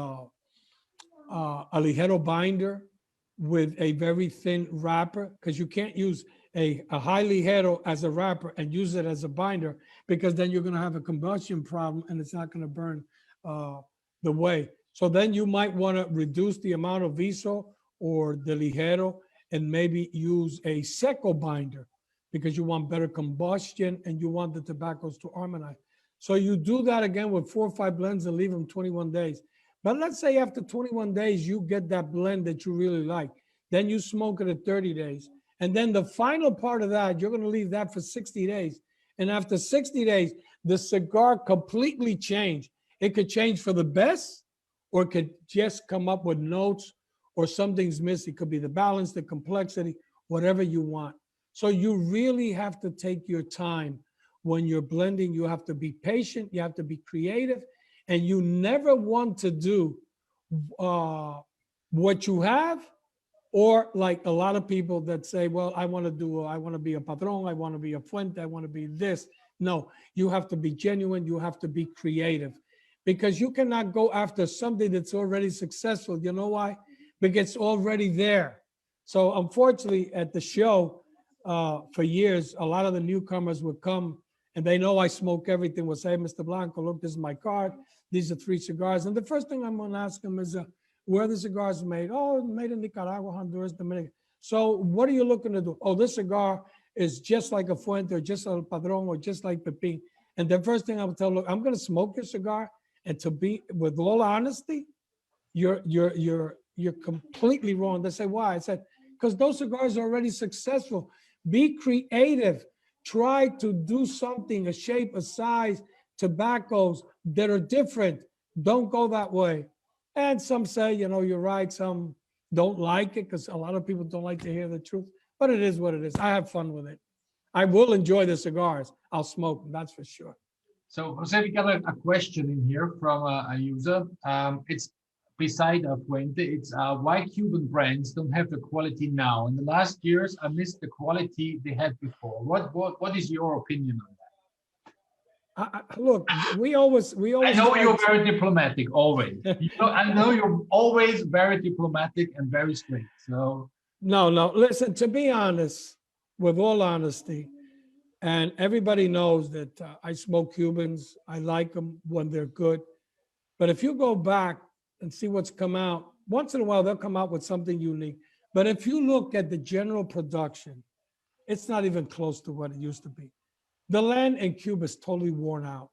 S2: Ligero binder with a very thin wrapper, because you can't use a high Ligero as a wrapper and use it as a binder, because then you're going to have a combustion problem and it's not going to burn the way. So then you might want to reduce the amount of Viso or the Ligero and maybe use a Seco binder, because you want better combustion and you want the tobaccos to harmonize. So you do that again with 4 or 5 blends and leave them 21 days. But let's say after 21 days, you get that blend that you really like. Then you smoke it at 30 days. And then the final part of that, you're going to leave that for 60 days. And after 60 days, the cigar completely changed. It could change for the best, or it could just come up with notes, or something's missing. It could be the balance, the complexity, whatever you want. So you really have to take your time when you're blending. You have to be patient, you have to be creative, and you never want to do what you have, or like a lot of people that say, well, I want to be a padron, I want to be a fuente, I want to be this. No, you have to be genuine, you have to be creative, because you cannot go after something that's already successful. You know why? Because it's already there. So unfortunately, at the show, for years, a lot of the newcomers would come and they know I smoke everything. Will say, hey, Mr. Blanco, look, this is my card. These are 3 cigars. And the first thing I'm going to ask them is, where are the cigars made? Oh, made in Nicaragua, Honduras, Dominican. So what are you looking to do? Oh, this cigar is just like a Fuente, or just like a Padron, or just like Pepin. And the first thing I would tell them, look, I'm going to smoke your cigar. And to be, with all honesty, you're completely wrong. They say, why? I said, because those cigars are already successful. Be creative. Try to do something, a shape, a size, tobaccos that are different. Don't go that way. And some say, you know, you're right. Some don't like it, because a lot of people don't like to hear the truth. But it is what it is. I have fun with it. I will enjoy the cigars. I'll smoke them, that's for sure.
S1: So, Jose, we got a question in here from a user. It's beside a Fuente. It's why Cuban brands don't have the quality now. In the last years, I missed the quality they had before. What is your opinion on that?
S2: Look, we always.
S1: I know you're very diplomatic, always. I know you're always very diplomatic and very straight. So
S2: no. Listen, to be honest, with all honesty, and everybody knows that I smoke Cubans. I like them when they're good. But if you go back and see what's come out, once in a while they'll come out with something unique. But if you look at the general production, it's not even close to what it used to be. The land in Cuba is totally worn out.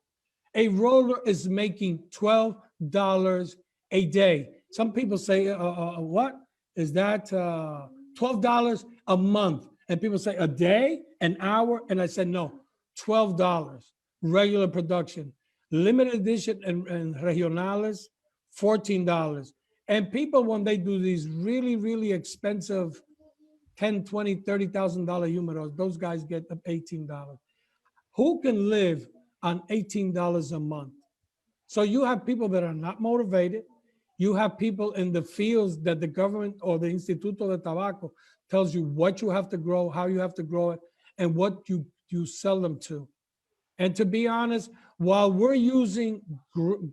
S2: A roller is making $12 a day. Some people say, what? Is that $12 a month? And people say, a day, an hour? And I said, no, $12, regular production. Limited edition and regionales, $14. And people, when they do these really, really expensive $10,000, $20,000, $30,000 humidors, those guys get $18. Who can live on $18 a month? So you have people that are not motivated. You have people in the fields that the government or the Instituto de Tabaco tells you what you have to grow, how you have to grow it, and what you sell them to. And to be honest, while we're using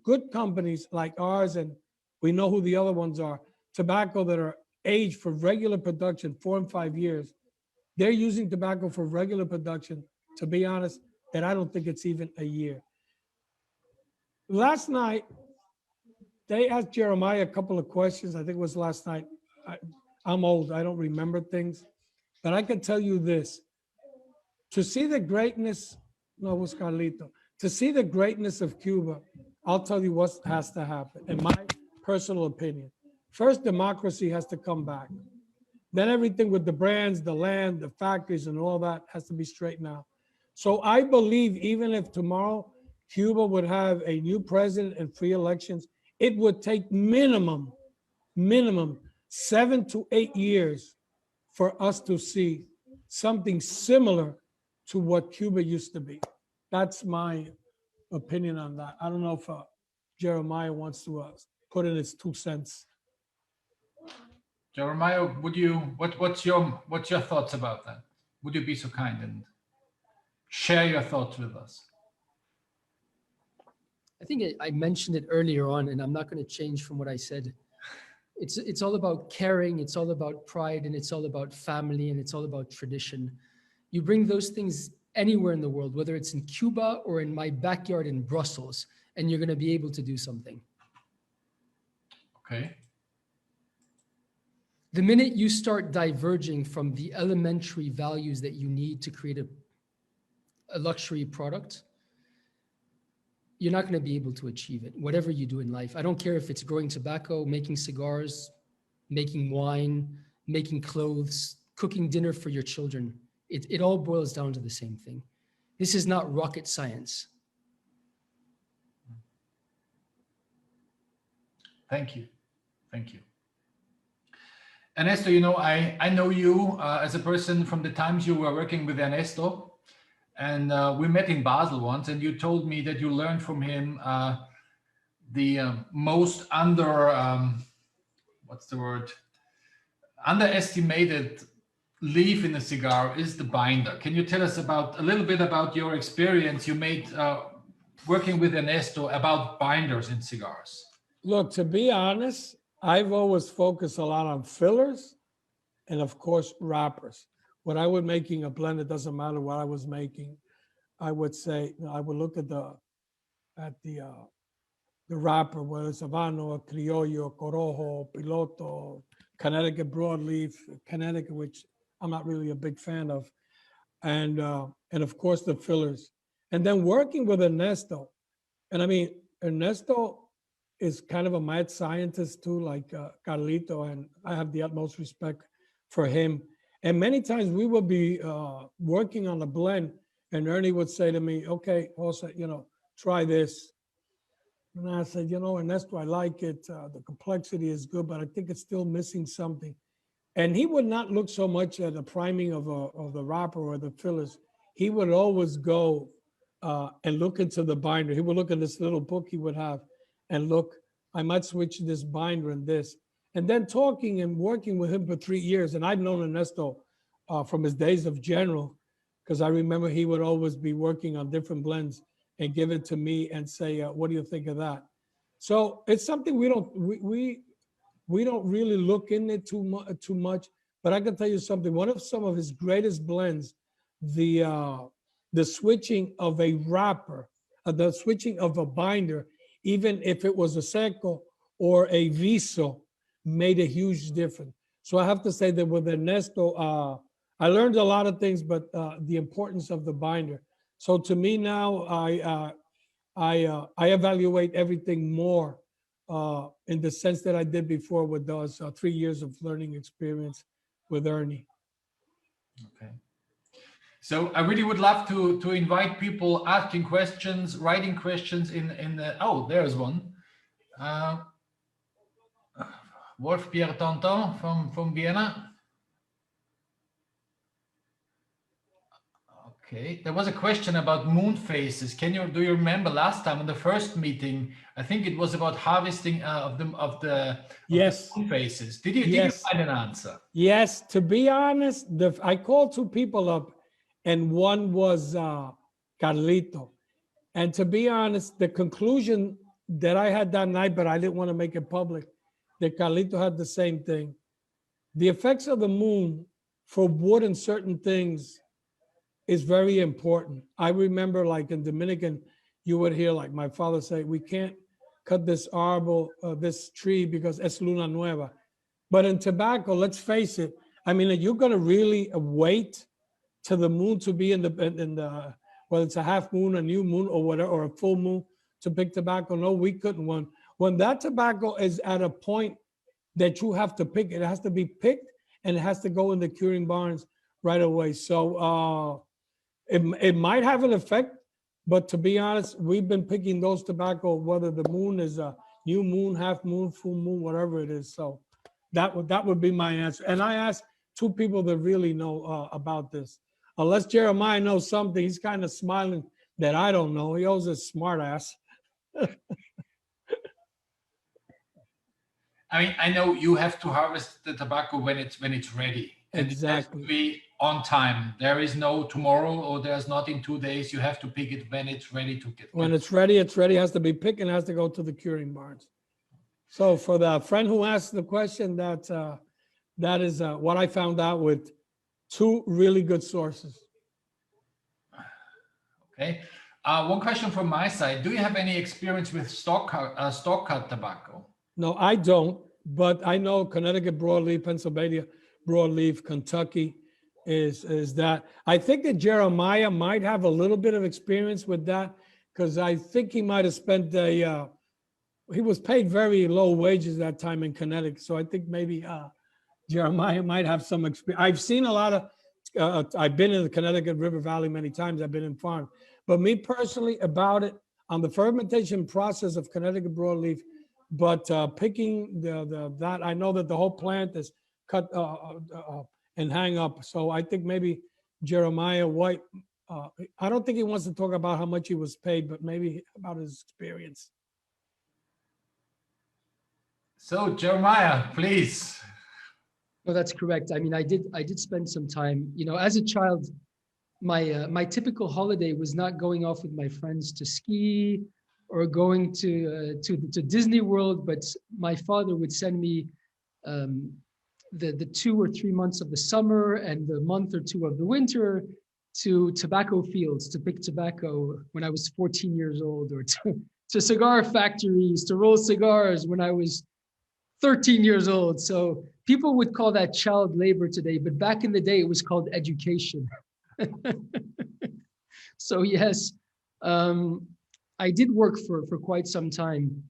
S2: good companies like ours, and we know who the other ones are, tobacco that are aged for regular production, 4 and 5 years, they're using tobacco for regular production, to be honest, that I don't think it's even a year. Last night, they asked Jeremiah a couple of questions. I think it was last night. I'm old, I don't remember things. But I can tell you this. To see the greatness, no, it was Carlito. To see the greatness of Cuba, I'll tell you what has to happen, in my personal opinion. First, democracy has to come back. Then everything with the brands, the land, the factories, and all that has to be straightened out. So I believe even if tomorrow Cuba would have a new president and free elections, it would take minimum 7 to 8 years for us to see something similar to what Cuba used to be. That's my opinion on that. I don't know if Jeremiah wants to put in his 2 cents.
S1: Jeremiah, what's your thoughts about that? Would you be so kind and share your thoughts with us?
S3: I think I mentioned it earlier on, and I'm not going to change from what I said. It's all about caring, it's all about pride, and it's all about family, and it's all about tradition. You bring those things anywhere in the world, whether it's in Cuba or in my backyard in Brussels, and you're going to be able to do something.
S1: Okay.
S3: The minute you start diverging from the elementary values that you need to create a luxury product, you're not going to be able to achieve it, whatever you do in life. I don't care if it's growing tobacco, making cigars, making wine, making clothes, cooking dinner for your children. It all boils down to the same thing. This is not rocket science.
S1: Thank you. Thank you. Ernesto, you know, I know you as a person from the times you were working with Ernesto, and we met in Basel once, and you told me that you learned from him the most underestimated leaf in a cigar is the binder. Can you tell us a little bit about your experience you made working with Ernesto about binders in cigars?
S2: Look, to be honest, I've always focused a lot on fillers and, of course, wrappers. When I was making a blend, it doesn't matter what I was making. I would say, I would look at the wrapper, whether it's Habano, Criollo, Corojo, Piloto, Connecticut broadleaf, Connecticut, which I'm not really a big fan of, and of course the fillers. And then working with Ernesto, and I mean, Ernesto is kind of a mad scientist too, like Carlito, and I have the utmost respect for him. And many times we would be working on a blend, and Ernie would say to me, okay, Jose, you know, try this. And I said, you know, Ernesto, I like it. The complexity is good, but I think it's still missing something. And he would not look so much at the priming of the wrapper or the fillers. He would always go and look into the binder. He would look at this little book he would have and look, I might switch this binder and this. And then talking and working with him for 3 years. And I've known Ernesto from his days of General, because I remember he would always be working on different blends and give it to me and say, what do you think of that? So it's something we don't really look in it too much, but I can tell you something. One of some of his greatest blends, the switching of a wrapper, the switching of a binder, even if it was a seco or a viso, made a huge difference. So I have to say that with Ernesto, I learned a lot of things, but the importance of the binder. So to me now, I evaluate everything more in the sense that I did before with those 3 years of learning experience with Ernie.
S1: Okay. So I really would love to invite people asking questions, writing questions in the, oh, there's one. Wolf Pierre Tonton from Vienna. Okay, there was a question about moon phases. Do you remember last time in the first meeting? I think it was about harvesting of the
S2: Yes.
S1: moon phases. Did you find an answer?
S2: Yes. To be honest, I called 2 people up, and one was Carlito. And to be honest, the conclusion that I had that night, but I didn't want to make it public, that Carlito had the same thing. The effects of the moon for wood and certain things is very important. I remember, like in Dominican, you would hear like my father say, we can't cut this arbor, this tree, because es luna nueva. But in tobacco, let's face it, I mean, are you gonna really wait to the moon to be in the whether it's a half moon, a new moon, or whatever, or a full moon to pick tobacco? No, we couldn't. When that tobacco is at a point that you have to pick, it has to be picked and it has to go in the curing barns right away. So it might have an effect, but to be honest, we've been picking those tobacco, whether the moon is a new moon, half moon, full moon, whatever it is. So that would be my answer. And I asked 2 people that really know about this. Unless Jeremiah knows something, he's kind of smiling that I don't know. He always a smart ass.
S1: I mean, I know you have to harvest the tobacco when it's ready.
S2: Exactly.
S1: It has to be on time. There is no tomorrow, or there's not in 2 days. You have to pick it when it's ready to get.
S2: When it's ready, it has to be picked and has to go to the curing barns. So for the friend who asked the question, that is what I found out with 2 really good sources.
S1: Okay. One question from my side. Do you have any experience with stock cut tobacco?
S2: No, I don't, but I know Connecticut broadleaf, Pennsylvania broadleaf, Kentucky is that. I think that Jeremiah might have a little bit of experience with that, because I think he might have spent he was paid very low wages that time in Connecticut. So I think maybe Jeremiah might have some experience. I've seen a lot of, I've been in the Connecticut River Valley many times. I've been in farms. But me personally, about it, on the fermentation process of Connecticut broadleaf, but picking that, I know that the whole plant is cut and hang up. So I think maybe Jeremiah White, I don't think he wants to talk about how much he was paid, but maybe about his experience.
S1: So Jeremiah, please.
S3: No, that's correct. I mean, I did spend some time, you know, as a child, my typical holiday was not going off with my friends to ski or going to Disney World, but my father would send me the 2 or 3 months of the summer and the month or 2 of the winter to tobacco fields to pick tobacco when I was 14 years old, or to cigar factories to roll cigars when I was 13 years old. So people would call that child labor today, but back in the day, it was called education. So yes, I did work for quite some time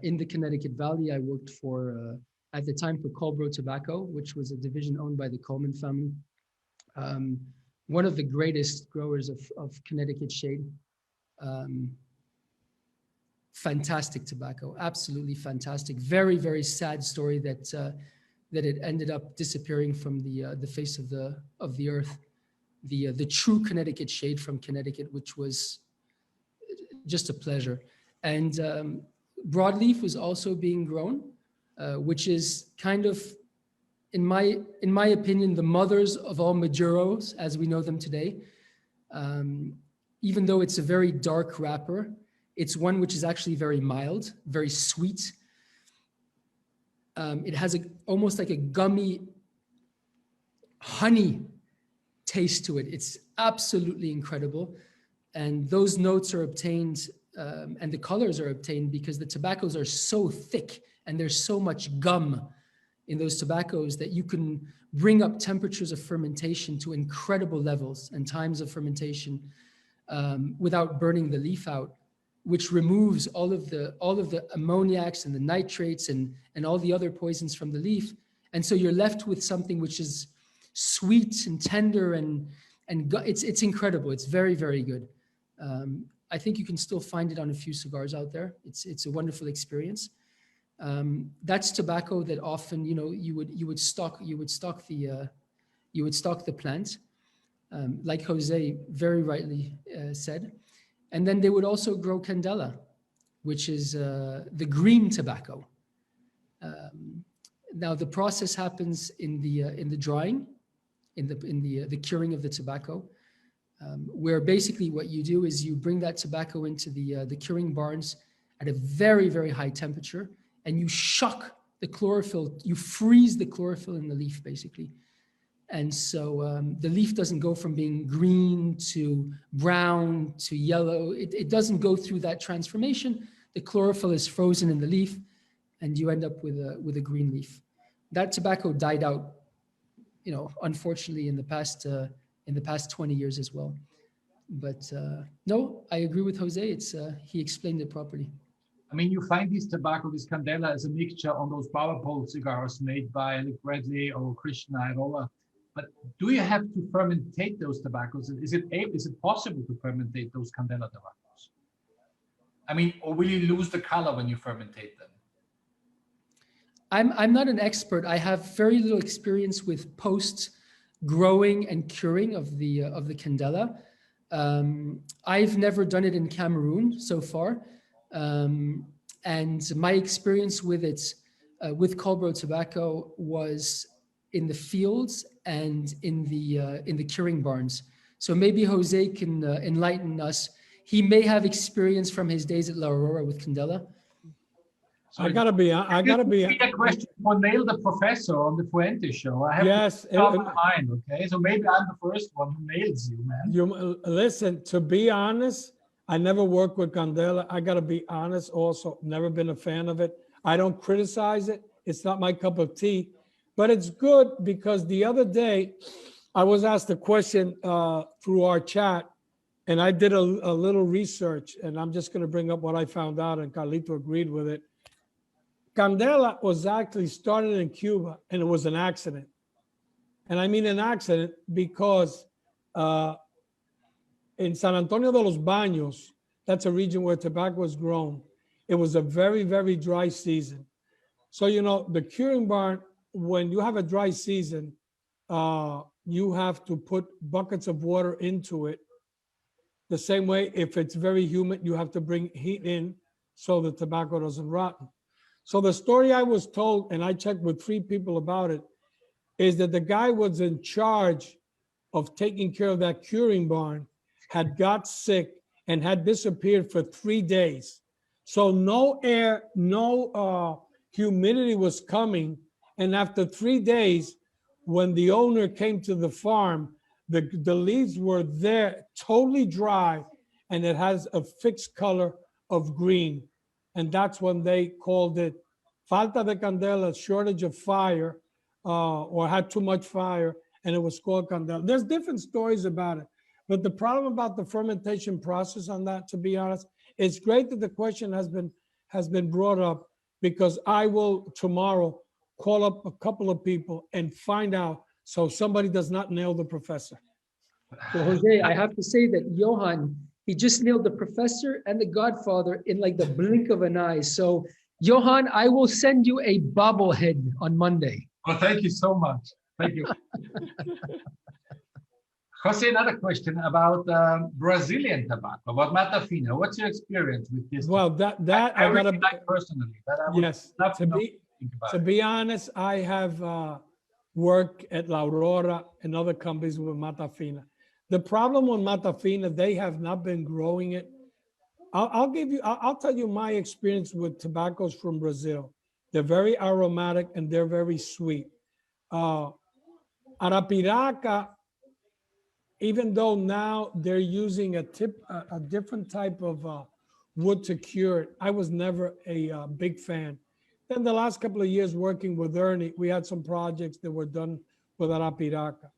S3: in the Connecticut Valley. I worked for, at the time, for Colbro Tobacco, which was a division owned by the Coleman family. One of the greatest growers of Connecticut shade. Fantastic tobacco, absolutely fantastic. Very, very sad story that it ended up disappearing from the face of the earth. The true Connecticut shade from Connecticut, which was just a pleasure. And broadleaf was also being grown, which is kind of, in my opinion, the mothers of all Maduros as we know them today. Even though it's a very dark wrapper, it's one which is actually very mild, very sweet. It has almost like a gummy honey taste to it. It's absolutely incredible. And those notes are obtained and the colors are obtained because the tobaccos are so thick and there's so much gum in those tobaccos that you can bring up temperatures of fermentation to incredible levels and times of fermentation without burning the leaf out, which removes all of the ammoniacs and the nitrates and all the other poisons from the leaf. And so you're left with something which is sweet and tender and it's incredible. It's very, very good. I think you can still find it on a few cigars out there. It's a wonderful experience. That's tobacco that often, you know, you would stock the plant, like Jose very rightly said. And then they would also grow candela, which is the green tobacco. Now the process happens in the drying, in the curing of the tobacco, where basically what you do is you bring that tobacco into the curing barns at a very, very high temperature, and you shock the chlorophyll, you freeze the chlorophyll in the leaf basically. And so the leaf doesn't go from being green to brown to yellow. It doesn't go through that transformation. The chlorophyll is frozen in the leaf and you end up with a green leaf. That tobacco died out, you know, unfortunately in the past 20 years as well. But no, I agree with Jose. He explained it properly.
S1: I mean, you find this tobacco, this candela, as a mixture on those power pole cigars made by Alec Bradley or Krishna Irola. But do you have to fermentate those tobaccos? Is it possible to fermentate those candela tobaccos? I mean, or will you lose the color when you fermentate them?
S3: I'm not an expert. I have very little experience with post growing and curing of the candela. I've never done it in Cameroon so far. And my experience with it, with Colbro tobacco, was in the fields and in the curing barns. So maybe Jose can enlighten us. He may have experience from his days at La Aurora with candela.
S1: So
S2: I gotta be
S1: a question for Neil the Professor on the Fuente show. I have to mind, okay? So maybe I'm the first one who nails you, man.
S2: Listen, to be honest, I never worked with candela. I gotta be honest also, never been a fan of it. I don't criticize it. It's not my cup of tea, but it's good because the other day I was asked a question through our chat and I did a little research and I'm just gonna bring up what I found out and Carlito agreed with it. Candela was actually started in Cuba, and it was an accident. And I mean an accident because in San Antonio de los Baños, that's a region where tobacco is grown, it was a very, very dry season. So, you know, the curing barn, when you have a dry season, you have to put buckets of water into it. The same way, if it's very humid, you have to bring heat in so the tobacco doesn't rot. So the story I was told, and I checked with 3 people about it, is that the guy was in charge of taking care of that curing barn had got sick and had disappeared for 3 days. So no air, no humidity was coming. And after 3 days, when the owner came to the farm, the leaves were there totally dry, and it has a fixed color of green. And that's when they called it falta de candela, shortage of fire, or had too much fire, and it was called candela. There's different stories about it. But the problem about the fermentation process on that, to be honest, it's great that the question has been brought up, because I will tomorrow call up a couple of people and find out so somebody does not nail the professor.
S3: Well, Jose, I have to say that Johan, he just nailed the professor and the godfather in like the blink of an eye. So Johan, I will send you a bobblehead on Monday.
S1: Well, thank you so much. Thank you. Jose, another question about Brazilian tobacco, about Matafina. What's your experience with this?
S2: Well, that I
S1: really
S2: gotta
S1: like personally. That I would
S2: yes.
S1: love
S2: To be honest, I have worked at La Aurora and other companies with Matafina. The problem with Matafina, they have not been growing it. I'll tell you my experience with tobaccos from Brazil. They're very aromatic and they're very sweet. Arapiraca, even though now they're using a different type of wood to cure it, I was never a big fan. Then the last couple of years working with Ernie, we had some projects that were done with Arapiraca.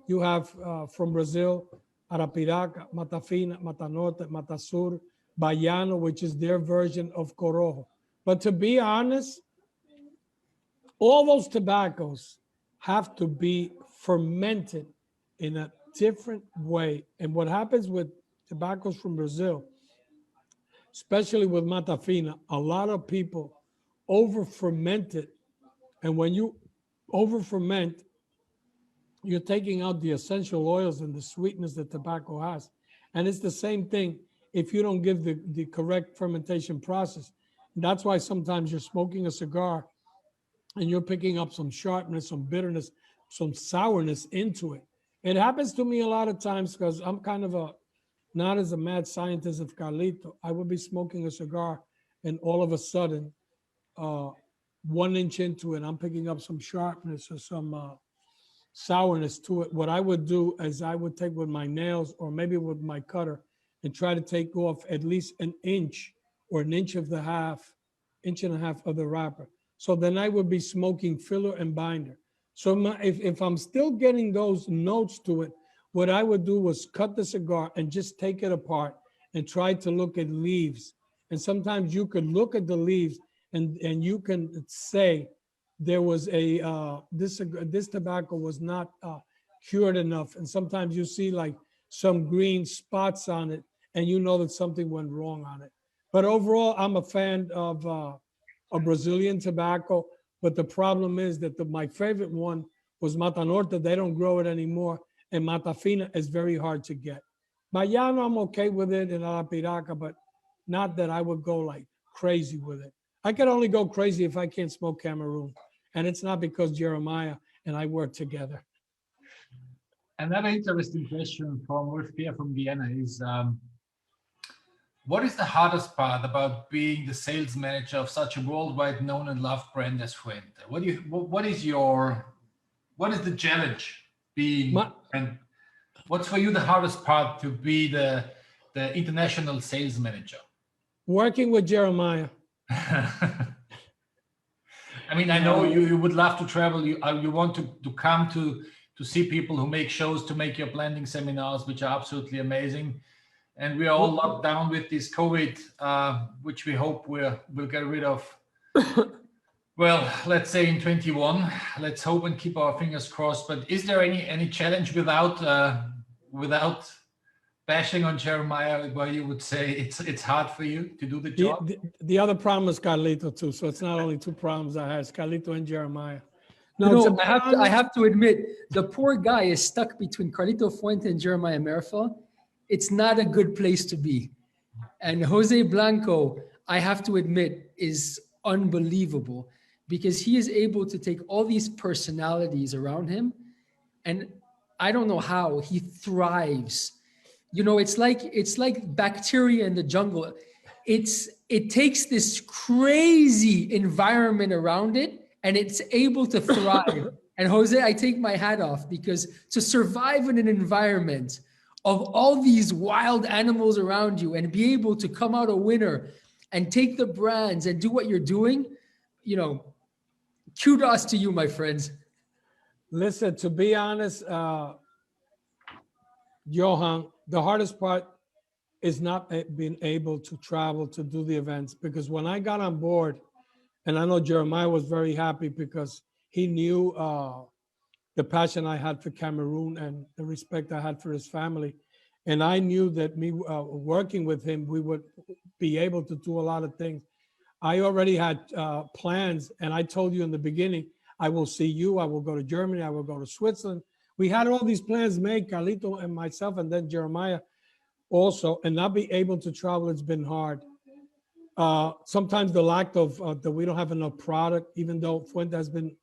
S2: You have from Brazil, Arapiraca, Matafina, Matanorte, Matasur, Baiano, which is their version of Corojo. But to be honest, all those tobaccos have to be fermented in a different way. And what happens with tobaccos from Brazil, especially with Matafina, a lot of people over ferment it. And when you over ferment, you're taking out the essential oils and the sweetness that tobacco has. And it's the same thing if you don't give the correct fermentation process. And that's why sometimes you're smoking a cigar and you're picking up some sharpness, some bitterness, some sourness into it. It happens to me a lot of times because I'm kind of not as a mad scientist as Carlito. I would be smoking a cigar and all of a sudden, 1 inch into it, I'm picking up some sharpness or some sourness to it. What I would do is I would take with my nails or maybe with my cutter and try to take off at least an inch or an inch and a half of the wrapper. So then I would be smoking filler and binder. So if I'm still getting those notes to it, what I would do was cut the cigar and just take it apart and try to look at leaves. And sometimes you could look at the leaves and you can say there was this tobacco was not cured enough. And sometimes you see like some green spots on it and you know that something went wrong on it. But overall, I'm a fan of a Brazilian tobacco, but the problem is that my favorite one was Matanorte. They don't grow it anymore, and Matafina is very hard to get. Baiano, I'm okay with it, and Arapiraca, but not that I would go like crazy with it. I can only go crazy if I can't smoke Cameroon, and it's not because Jeremiah and I work together.
S1: Another interesting question from Wolfgang from Vienna is, what is the hardest part about being the sales manager of such a worldwide known and loved brand as Fuente? What is the challenge being, and what's for you the hardest part to be the international sales manager?
S2: Working with Jeremiah.
S1: I mean, I know you would love to travel. You want to come to see people who make shows, to make your blending seminars, which are absolutely amazing. And we are all locked down with this COVID, which we hope we'll get rid of. Well, let's say in 21. Let's hope and keep our fingers crossed. But is there any challenge without bashing on Jeremiah, where you would say it's hard for you to do the job?
S2: The other problem is Carlito too. So it's not only two problems I have, it's Carlito and Jeremiah.
S3: No, I have to admit, the poor guy is stuck between Carlito Fuente and Jeremiah Meerapfel. It's not a good place to be. And Jose Blanco, I have to admit, is unbelievable because he is able to take all these personalities around him, and I don't know how he thrives. You know, it's like bacteria in the jungle. It takes this crazy environment around it, and it's able to thrive. And Jose, I take my hat off, because to survive in an environment of all these wild animals around you and be able to come out a winner and take the brands and do what you're doing, you know, kudos to you, my friends.
S2: Listen, to be honest, Johan, the hardest part is not being able to travel to do the events, because when I got on board, and I know Jeremiah was very happy because he knew the passion I had for Cameroon and the respect I had for his family. And I knew that me working with him, we would be able to do a lot of things. I already had plans, and I told you in the beginning, I will see you, I will go to Germany, I will go to Switzerland. We had all these plans made, Carlito and myself, and then Jeremiah also, and not be able to travel, it's been hard. Sometimes the lack of, that we don't have enough product, even though Fuente has been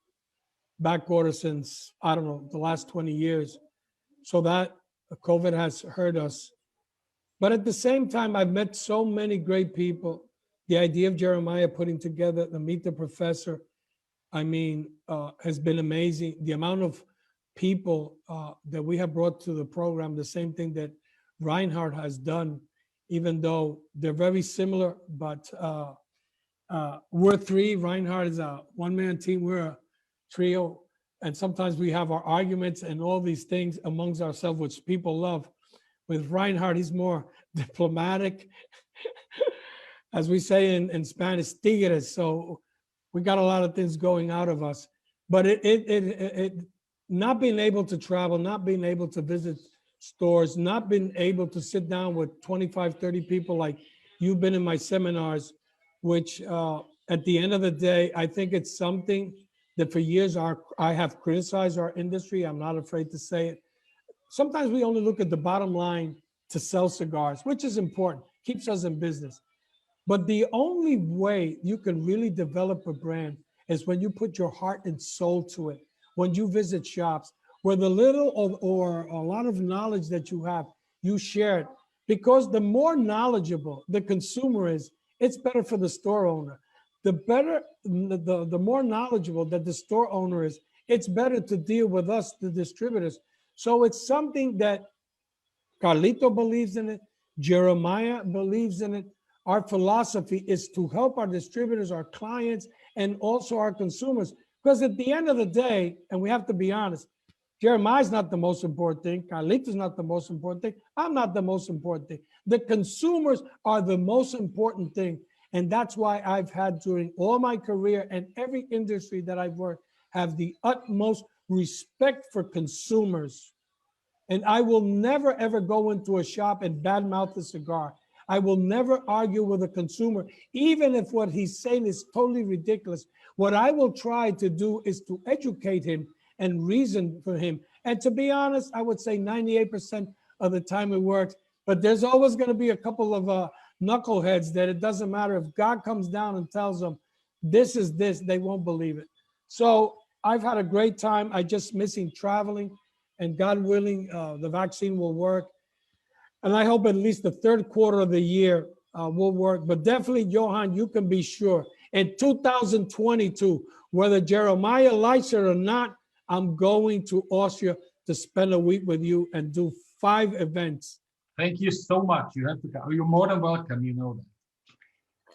S2: backorder since, I don't know, the last 20 years. So that COVID has hurt us. But at the same time, I've met so many great people. The idea of Jeremiah putting together the Meet the Professor, I mean, has been amazing. The amount of people that we have brought to the program, the same thing that Reinhard has done, even though they're very similar, but we're three. Reinhard is a one-man team. We're a trio. And sometimes we have our arguments and all these things amongst ourselves, which people love. With Reinhard, he's more diplomatic, as we say in Spanish, tigres. So we got a lot of things going out of us. But it not being able to travel, not being able to visit stores, not being able to sit down with 25, 30 people like you've been in my seminars, which at the end of the day, I think it's something that for years I have criticized our industry. I'm not afraid to say it. Sometimes we only look at the bottom line to sell cigars, which is important, keeps us in business. But the only way you can really develop a brand is when you put your heart and soul to it. When you visit shops, where the little or a lot of knowledge that you have, you share it. Because the more knowledgeable the consumer is, it's better for the store owner. The more knowledgeable that the store owner is, it's better to deal with us, the distributors. So it's something that Carlito believes in it, Jeremiah believes in it. Our philosophy is to help our distributors, our clients, and also our consumers. Because at the end of the day, and we have to be honest, Jeremiah's not the most important thing. Carlito's not the most important thing. I'm not the most important thing. The consumers are the most important thing. And that's why I've had, during all my career and every industry that I've worked, have the utmost respect for consumers. And I will never, ever go into a shop and badmouth a cigar. I will never argue with a consumer, even if what he's saying is totally ridiculous. What I will try to do is to educate him and reason for him. And to be honest, I would say 98% of the time it works. But there's always going to be a couple of knuckleheads that it doesn't matter if God comes down and tells them this is this, they won't believe it. So I've had a great time. I just missing traveling, and God willing, the vaccine will work. And I hope at least the third quarter of the year will work. But definitely, Johan, you can be sure in 2022, whether Jeremiah likes it or not, I'm going to Austria to spend a week with you and do 5 events.
S1: Thank you so much. You have to come. You're more than welcome. You know that.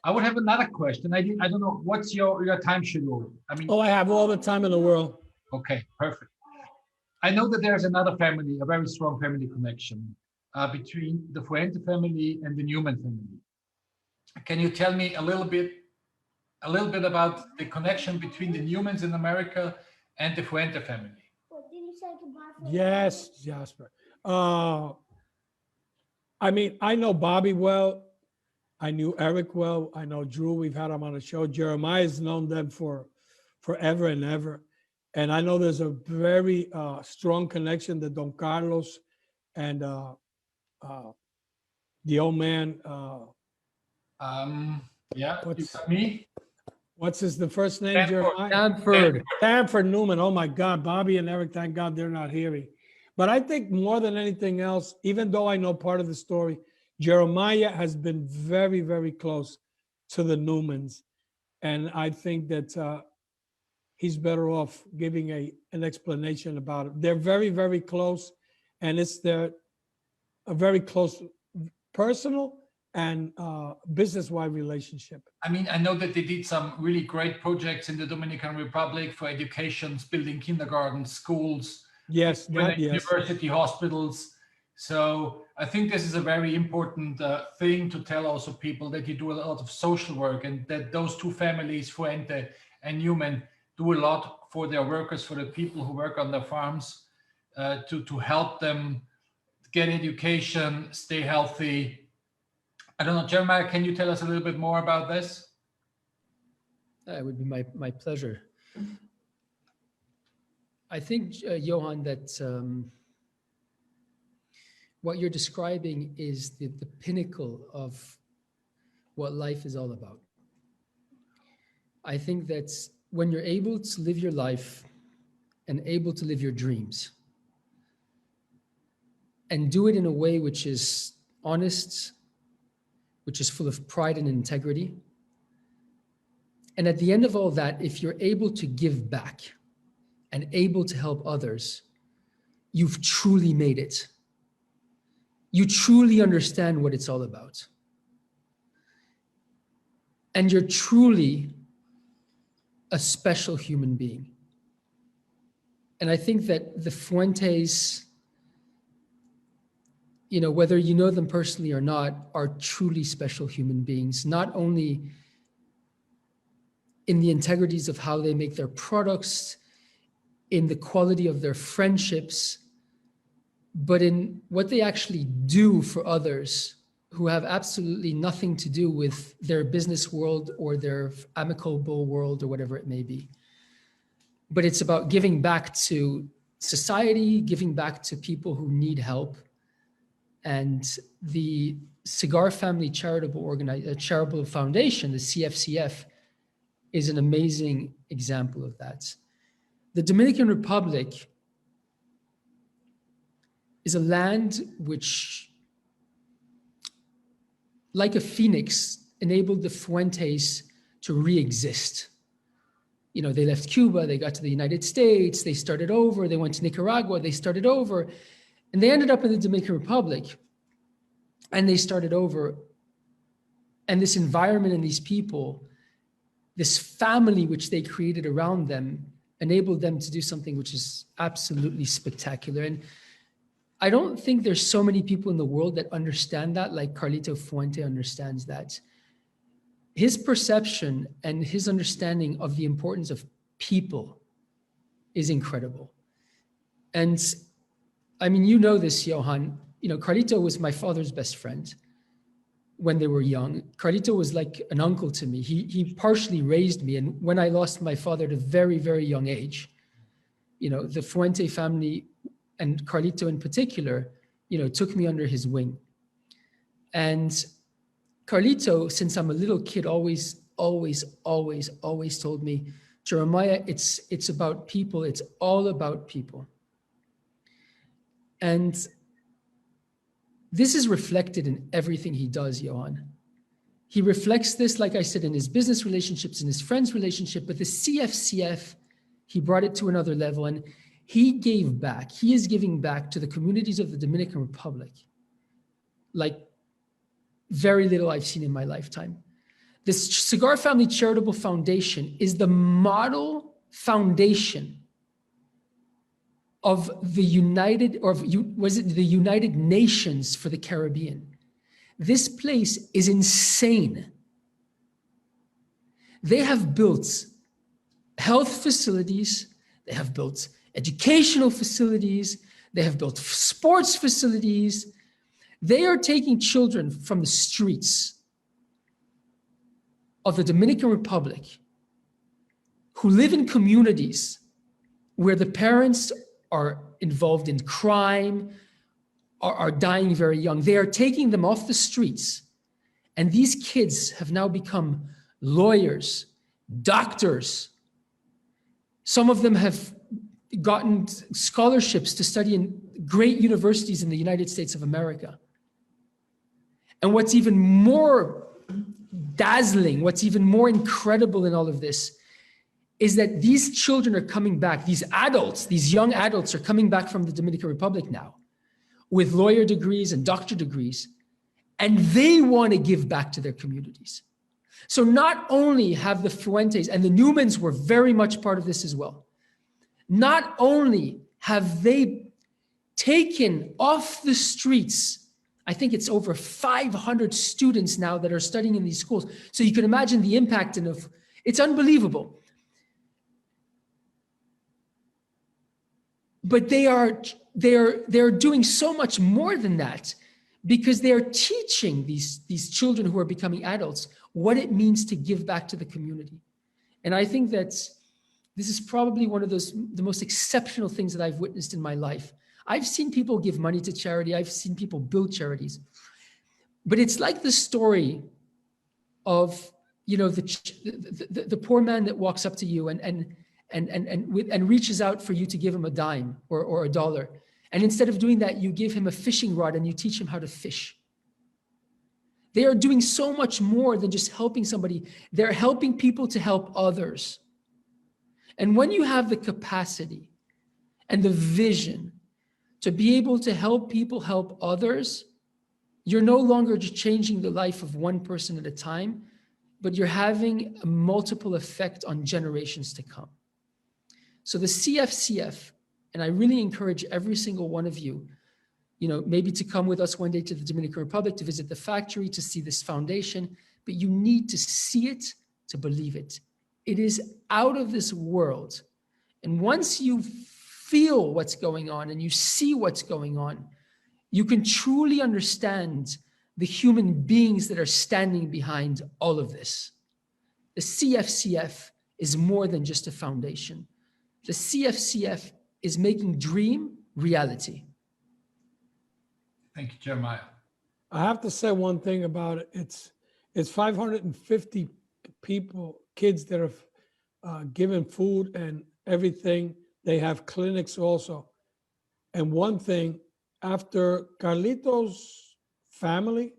S1: I would have another question. I don't know, what's your time schedule? I mean,
S2: I have all the time in the world.
S1: Okay, perfect. I know that there's another family, a very strong family connection between the Fuente family and the Newman family. Can you tell me a little bit a little bit about the connection between the Newmans in America and the Fuente family.
S2: Yes, Jasper. I mean, I know Bobby well. I knew Eric well. I know Drew. We've had him on the show. Jeremiah's known them for forever and ever. And I know there's a very strong connection to Don Carlos and the old man.
S1: Yeah, you
S2: What's-
S1: got me?
S2: What's the first name,
S1: Stanford.
S2: Jeremiah?
S3: Stanford.
S2: Stanford Newman. Oh my God, Bobby and Eric, thank God they're not hearing. But I think more than anything else, even though I know part of the story, Jeremiah has been very, very close to the Newmans. And I think that he's better off giving an explanation about it. They're very, very close, and it's a very close personal and business-wide relationship.
S1: I mean, I know that they did some really great projects in the Dominican Republic for education, building kindergartens, schools,
S2: Yes, yes.
S1: university hospitals. So I think this is a very important thing to tell also people, that you do a lot of social work, and that those two families, Fuente and Newman, do a lot for their workers, for the people who work on their farms, to help them get education, stay healthy. I don't know, Jeremiah, can you tell us a little bit more about this?
S3: It would be my pleasure. I think, Johan, that what you're describing is the pinnacle of what life is all about. I think that when you're able to live your life and able to live your dreams and do it in a way which is honest, which is full of pride and integrity, and at the end of all that, if you're able to give back and able to help others, you've truly made it. You truly understand what it's all about. And you're truly a special human being. And I think that the Fuentes, whether you know them personally or not, are truly special human beings, not only in the integrities of how they make their products, in the quality of their friendships, but in what they actually do for others who have absolutely nothing to do with their business world or their amicable world or whatever it may be. But it's about giving back to society, giving back to people who need help. And the Cigar Family Charitable Foundation, the CFCF, is an amazing example of that. The Dominican Republic is a land which, like a phoenix, enabled the Fuentes to re-exist. They left Cuba, they got to the United States, they started over, they went to Nicaragua, they started over, and they ended up in the Dominican Republic, and they started over. And this environment and these people, this family which they created around them, enabled them to do something which is absolutely spectacular. And I don't think there's so many people in the world that understand that, like Carlito Fuente understands that. His perception and his understanding of the importance of people is incredible. And I mean, you know this, Johan. Carlito was my father's best friend when they were young. Carlito was like an uncle to me. He partially raised me. And when I lost my father at a very, very young age, the Fuente family, and Carlito in particular, took me under his wing. And Carlito, since I'm a little kid, always told me, Jeremiah, it's about people. It's all about people. And this is reflected in everything he does, Johan. He reflects this, like I said, in his business relationships, in his friends' relationship, but the CFCF, he brought it to another level, and he gave back. He is giving back to the communities of the Dominican Republic like very little I've seen in my lifetime. This Cigar Family Charitable Foundation is the model foundation of the United Nations for the Caribbean. This place is insane. They have built health facilities, they have built educational facilities, they have built sports facilities. They are taking children from the streets of the Dominican Republic who live in communities where the parents are involved in crime, are dying very young. They are taking them off the streets. And these kids have now become lawyers, doctors. Some of them have gotten scholarships to study in great universities in the United States of America. And what's even more dazzling, what's even more incredible in all of this is that these children are coming back, these adults, these young adults are coming back from the Dominican Republic now with lawyer degrees and doctor degrees, and they want to give back to their communities. So not only have the Fuentes, and the Newmans were very much part of this as well, not only have they taken off the streets, I think it's over 500 students now that are studying in these schools. So you can imagine the impact it's unbelievable. But they are doing so much more than that, because they are teaching these children who are becoming adults what it means to give back to the community. And I think that this is probably one of the most exceptional things that I've witnessed in my life. I've seen people give money to charity. I've seen people build charities. But it's like the story of, the poor man that walks up to you and reaches out for you to give him a dime or a dollar. And instead of doing that, you give him a fishing rod and you teach him how to fish. They are doing so much more than just helping somebody. They're helping people to help others. And when you have the capacity and the vision to be able to help people help others, you're no longer just changing the life of one person at a time, but you're having a multiple effect on generations to come. So the CFCF, and I really encourage every single one of you, maybe to come with us one day to the Dominican Republic, to visit the factory, to see this foundation, but you need to see it to believe it. It is out of this world. And once you feel what's going on and you see what's going on, you can truly understand the human beings that are standing behind all of this. The CFCF is more than just a foundation. The CFCF is making dream reality.
S1: Thank you, Jeremiah.
S2: I have to say one thing about it. It's 550 kids that are given food and everything. They have clinics also. And one thing, after Carlito's family,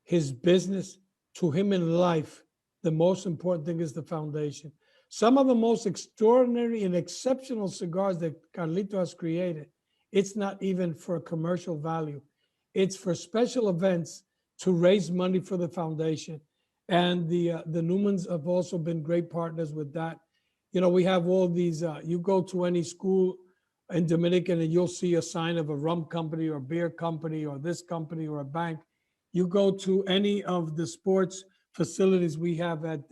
S2: his business, to him in life, the most important thing is the foundation. Some of the most extraordinary and exceptional cigars that Carlito has created, it's not even for commercial value. It's for special events to raise money for the foundation. And the Newmans have also been great partners with that. We have all these, you go to any school in Dominican and you'll see a sign of a rum company or beer company or this company or a bank. You go to any of the sports facilities we have at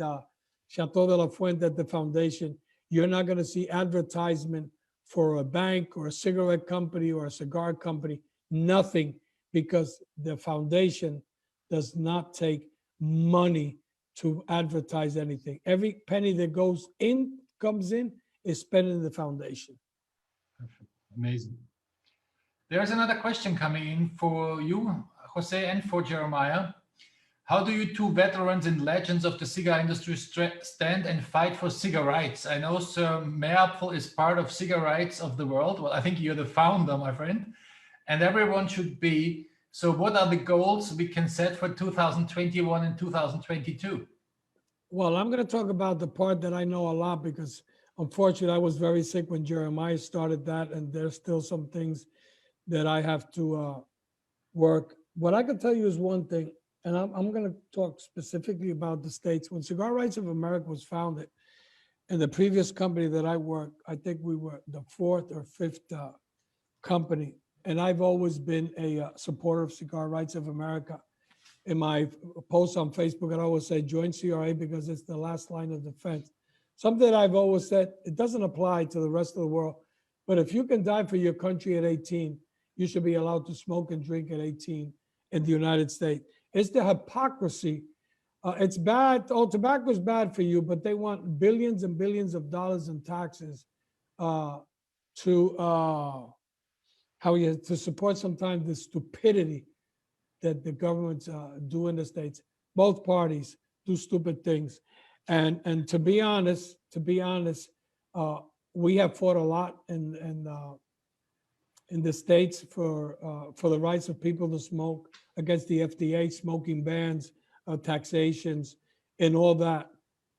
S2: Chateau de la Fuente at the foundation, you're not going to see advertisement for a bank or a cigarette company or a cigar company, nothing, because the foundation does not take money to advertise anything. Every penny that comes in is spent in the foundation.
S1: Perfect. Amazing. There's another question coming in for you, Jose, and for Jeremiah. How do you two veterans and legends of the cigar industry stand and fight for cigar rights? I know Sir Meerapfel is part of Cigar Rights of the World. Well, I think you're the founder, my friend, and everyone should be. So what are the goals we can set for 2021 and 2022?
S2: Well, I'm going to talk about the part that I know a lot, because unfortunately I was very sick when Jeremiah started that, and there's still some things that I have to work. What I can tell you is one thing, and I'm going to talk specifically about the States. When Cigar Rights of America was founded, and the previous company that I worked, I think we were the fourth or fifth company. And I've always been a supporter of Cigar Rights of America. in my posts on Facebook, I always say join CRA because it's the last line of defense. Something that I've always said, it doesn't apply to the rest of the world, but if you can die for your country at 18, you should be allowed to smoke and drink at 18 in the United States. It's the hypocrisy. It's bad. Oh, tobacco is bad for you, but they want billions and billions of dollars in taxes to support sometimes the stupidity that the governments do in the States. Both parties do stupid things. And to be honest, we have fought a lot in the States for the rights of people to smoke, against the FDA, smoking bans, taxations, and all that.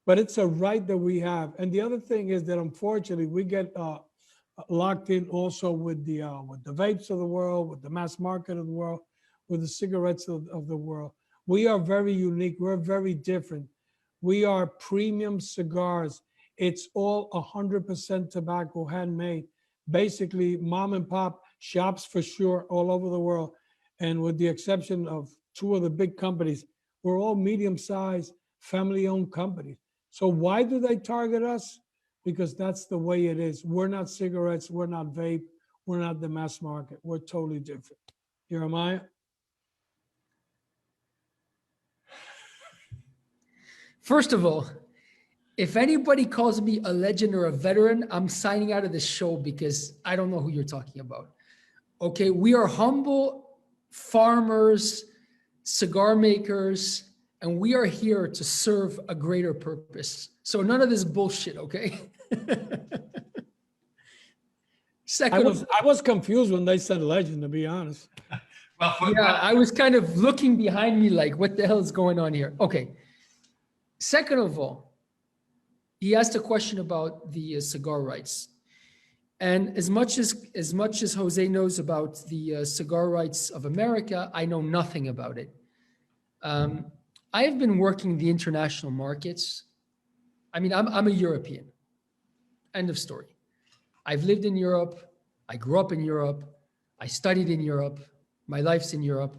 S2: But it's a right that we have. And the other thing is that unfortunately we get locked in also with the vapes of the world, with the mass market of the world, with the cigarettes of the world. We are very unique. We're very different. We are premium cigars. It's all 100% tobacco, handmade. Basically, mom and pop shops for sure all over the world. And with the exception of two of the big companies, we're all medium-sized, family-owned companies. So why do they target us? Because that's the way it is. We're not cigarettes. We're not vape. We're not the mass market. We're totally different. Jeremiah?
S3: First of all, if anybody calls me a legend or a veteran, I'm signing out of this show because I don't know who you're talking about. Okay, we are humble farmers, cigar makers, and we are here to serve a greater purpose. So none of this bullshit, okay?
S2: Second, I was confused when they said legend, to be honest.
S3: Yeah, I was kind of looking behind me like, what the hell is going on here? Okay. Second of all, he asked a question about the cigar rights. And as much as Jose knows about the cigar rights of America, I know nothing about it. I have been working the international markets. I mean, I'm a European. End of story. I've lived in Europe. I grew up in Europe. I studied in Europe. My life's in Europe.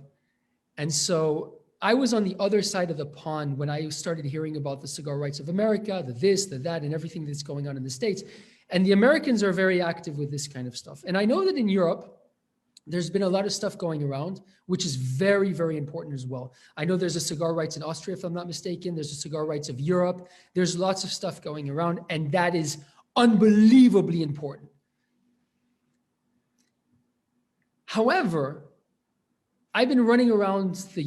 S3: And so I was on the other side of the pond when I started hearing about the cigar rights of America, the this, the that, and everything that's going on in the States. And the Americans are very active with this kind of stuff. And I know that in Europe, there's been a lot of stuff going around, which is very, very important as well. I know there's a cigar rights in Austria, if I'm not mistaken. There's a cigar rights of Europe. There's lots of stuff going around, and that is unbelievably important. However, I've been running around the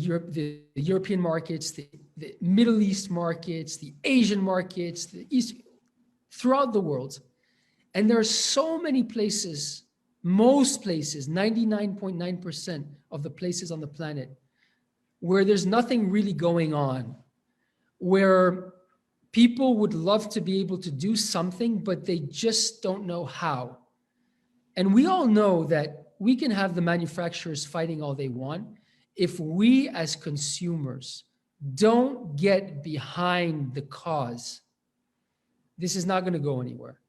S3: European markets, the Middle East markets, the Asian markets, the East, throughout the world. And there are so many places, most places, 99.9% of the places on the planet, where there's nothing really going on, where people would love to be able to do something, but they just don't know how. And we all know that we can have the manufacturers fighting all they want. If we as consumers don't get behind the cause, this is not going to go anywhere.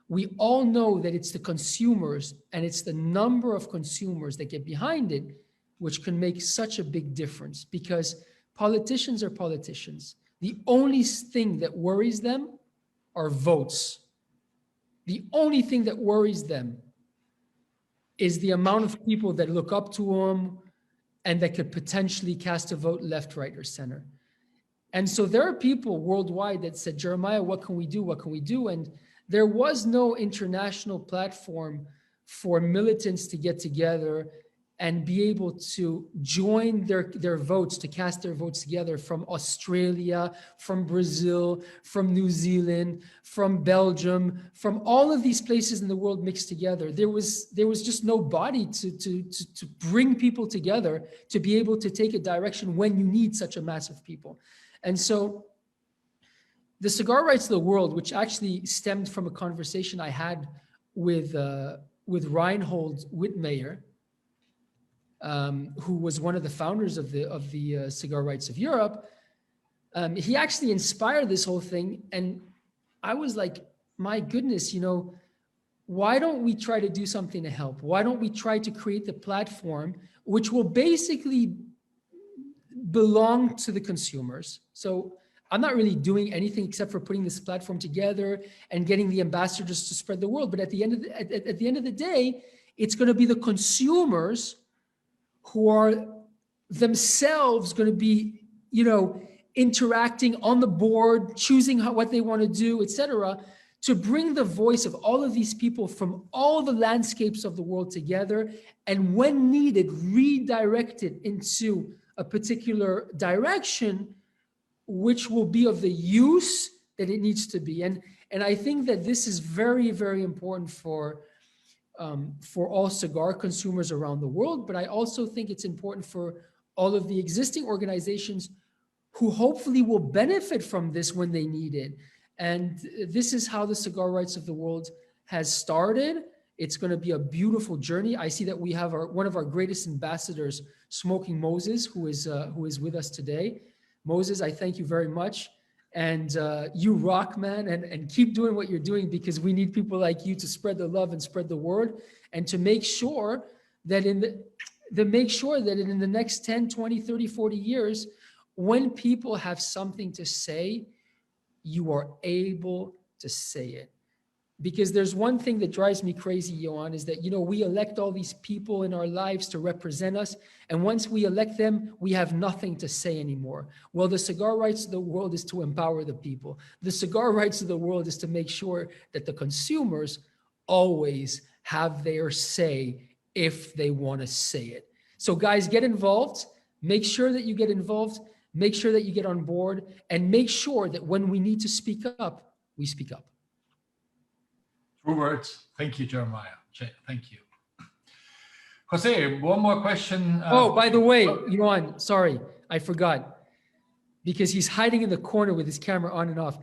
S3: We all know that it's the consumers and it's the number of consumers that get behind it, which can make such a big difference, because politicians are politicians. The only thing that worries them are votes. The only thing that worries them is the amount of people that look up to them and that could potentially cast a vote left, right, or center. And so there are people worldwide that said, Jeremiah, what can we do? What can we do? And there was no international platform for militants to get together and be able to join their votes, to cast their votes together from Australia, from Brazil, from New Zealand, from Belgium, from all of these places in the world mixed together. There was just no body to bring people together to be able to take a direction when you need such a mass of people. And so the Cigar Rights of the World, which actually stemmed from a conversation I had with Reinhold Wittmeyer, who was one of the founders of the Cigar Rights of Europe, he actually inspired this whole thing. And I was like, my goodness, why don't we try to do something to help? Why don't we try to create the platform which will basically belong to the consumers. So I'm not really doing anything except for putting this platform together and getting the ambassadors to spread the word. But at the end of the day, it's going to be the consumers who are themselves going to be, interacting on the board, choosing what they want to do, etc., to bring the voice of all of these people from all the landscapes of the world together, and when needed, redirect it into a particular direction, which will be of the use that it needs to be. And I think that this is very, very important for all cigar consumers around the world. But I also think it's important for all of the existing organizations who hopefully will benefit from this when they need it. And this is how the Cigar Rights of the World has started. It's going to be a beautiful journey. I see that we have one of our greatest ambassadors, Smoking Moses, who is with us today. Moses, I thank you very much. And you rock, man, and keep doing what you're doing, because we need people like you to spread the love and spread the word, and to make sure that in the next 10, 20, 30, 40 years, when people have something to say, you are able to say it. Because there's one thing that drives me crazy, Johan, is that, we elect all these people in our lives to represent us. And once we elect them, we have nothing to say anymore. Well, the Cigar Rights of the World is to empower the people. The Cigar Rights of the World is to make sure that the consumers always have their say if they want to say it. So guys, get involved. Make sure that you get involved. Make sure that you get on board, and make sure that when we need to speak up, we speak up.
S1: True words. Thank you, Jeremiah. Thank you. Jose, one more question.
S3: By the way, Johan, sorry, I forgot, because he's hiding in the corner with his camera on and off.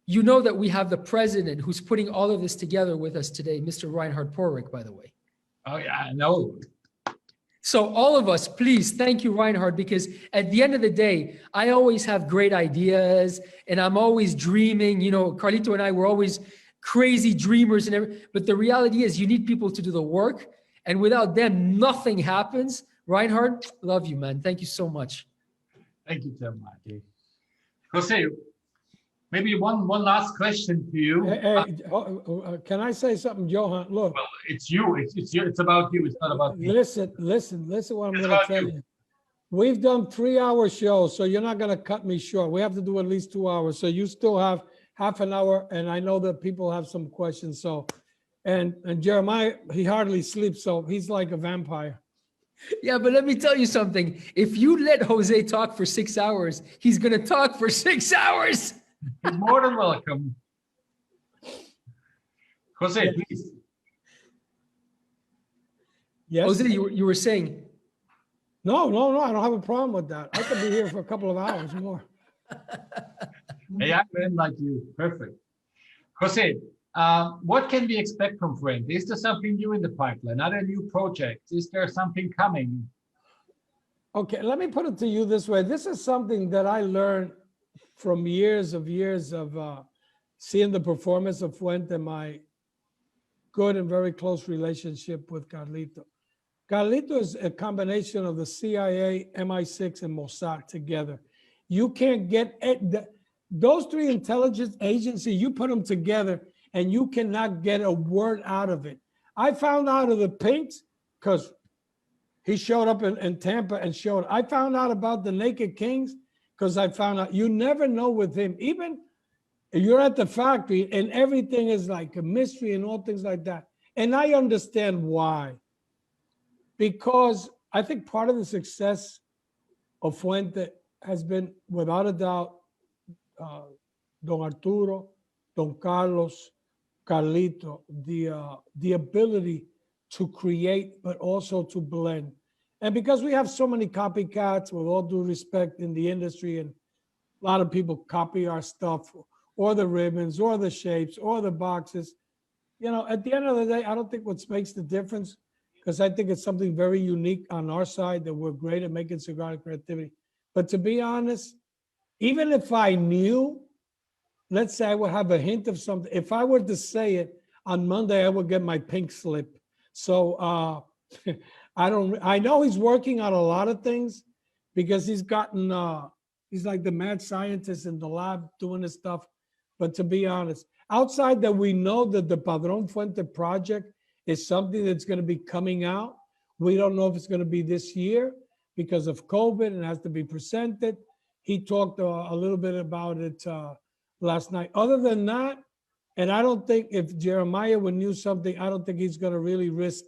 S3: You know that we have the president who's putting all of this together with us today, Mr. Reinhard Porrick, by the way.
S1: Oh, yeah, I know.
S3: So all of us, please, thank you, Reinhard, because at the end of the day, I always have great ideas and I'm always dreaming. Carlito and I were always crazy dreamers and everything. But the reality is you need people to do the work, and without them, nothing happens. Reinhard, love you, man. Thank you so much.
S1: Thank you, Jeremiah. Jose, maybe one last question to you.
S2: Can I say something, Johan? Look.
S1: Well, it's you. It's about you. It's not about me.
S2: Listen what I'm going to tell you. We've done 3-hour shows, so you're not going to cut me short. We have to do at least 2 hours. So you still have half an hour, and I know that people have some questions. So, and Jeremiah, he hardly sleeps, so he's like a vampire.
S3: Yeah, but let me tell you something. If you let Jose talk for 6 hours, he's going to talk for 6 hours.
S1: He's more than welcome. Jose,
S2: yes.
S1: Please.
S2: Yes.
S3: Jose, you were saying.
S2: No, I don't have a problem with that. I could be here for a couple of hours more.
S1: A young man like you. Perfect. Jose, what can we expect from Fuente? Is there something new in the pipeline? Are there new projects? Is there something coming?
S2: Okay, let me put it to you this way. This is something that I learned from years of seeing the performance of Fuente, my good and very close relationship with Carlito. Carlito is a combination of the CIA, MI6, and Mossad together. You can't get those three intelligence agencies, you put them together and you cannot get a word out of it. I found out of the Pinks because he showed up in Tampa and showed. I found out about the Naked Kings because I found out. You never know with him. Even you're at the factory and everything is like a mystery and all things like that. And I understand why. Because I think part of the success of Fuente has been, without a doubt, Don Arturo, Don Carlos, Carlito, the ability to create, but also to blend. And because we have so many copycats, with all due respect, in the industry, and a lot of people copy our stuff, or the ribbons, or the shapes, or the boxes. At the end of the day, I don't think what makes the difference, because I think it's something very unique on our side that we're great at making cigar creativity. But to be honest, even if I knew, let's say I would have a hint of something. If I were to say it on Monday, I would get my pink slip. So I know he's working on a lot of things, because he's gotten, he's like the mad scientist in the lab doing his stuff. But to be honest, outside that we know that the Padron Fuente project is something that's going to be coming out. We don't know if it's going to be this year because of COVID and has to be presented. He talked a little bit about it last night. Other than that, and I don't think if Jeremiah would knew something, I don't think he's going to really risk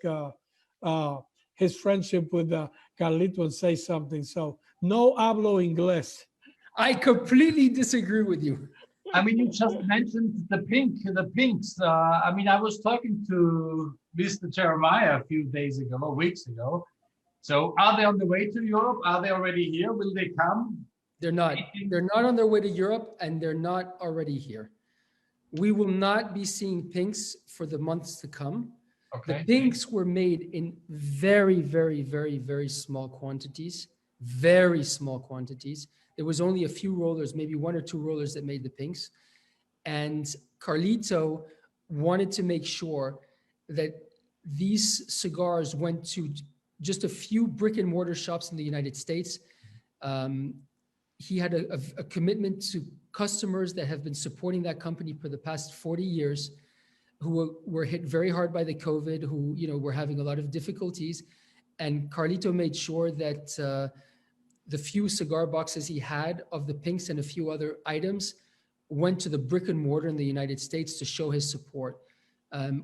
S2: his friendship with Carlito and say something. So no hablo inglés.
S3: I completely disagree with you.
S1: I mean, you just mentioned the pinks. I mean, I was talking to Mr. Jeremiah a few days ago, or weeks ago. So are they on the way to Europe? Are they already here? Will they come?
S3: They're not. They're not on their way to Europe, and they're not already here. We will not be seeing pinks for the months to come.
S1: Okay.
S3: The pinks were made in very, very, very, very small quantities. Very small quantities. There was only a few rollers, maybe 1 or 2 rollers that made the pinks. And Carlito wanted to make sure that these cigars went to just a few brick and mortar shops in the United States. He had a commitment to customers that have been supporting that company for the past 40 years, who were hit very hard by the COVID, who were having a lot of difficulties. And Carlito made sure that the few cigar boxes he had of the pinks and a few other items went to the brick and mortar in the United States to show his support.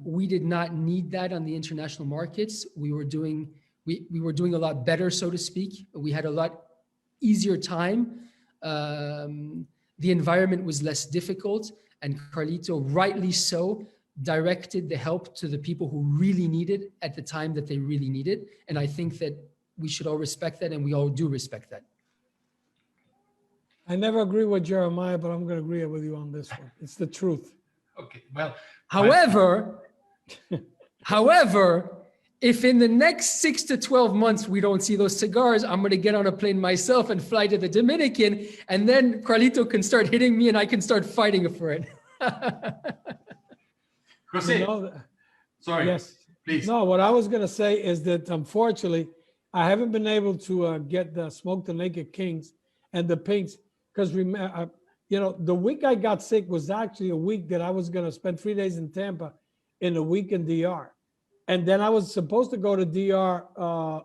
S3: We did not need that on the international markets. We were doing a lot better, so to speak. We had a lot easier time. The environment was less difficult, and Carlito, rightly so, directed the help to the people who really need it at the time that they really need it. And I think that we should all respect that, and we all do respect that.
S2: I never agree with Jeremiah, but I'm going to agree with you on this one. It's the truth.
S1: Okay, well.
S3: However, if in the next 6 to 12 months we don't see those cigars, I'm going to get on a plane myself and fly to the Dominican, and then Carlito can start hitting me and I can start fighting for it.
S1: Jose, sorry,
S2: yes,
S1: please.
S2: No, what I was going to say is that unfortunately, I haven't been able to get the Smoke the Naked Kings and the pinks because the week I got sick was actually a week that I was going to spend 3 days in Tampa in a week in DR. And then I was supposed to go to DR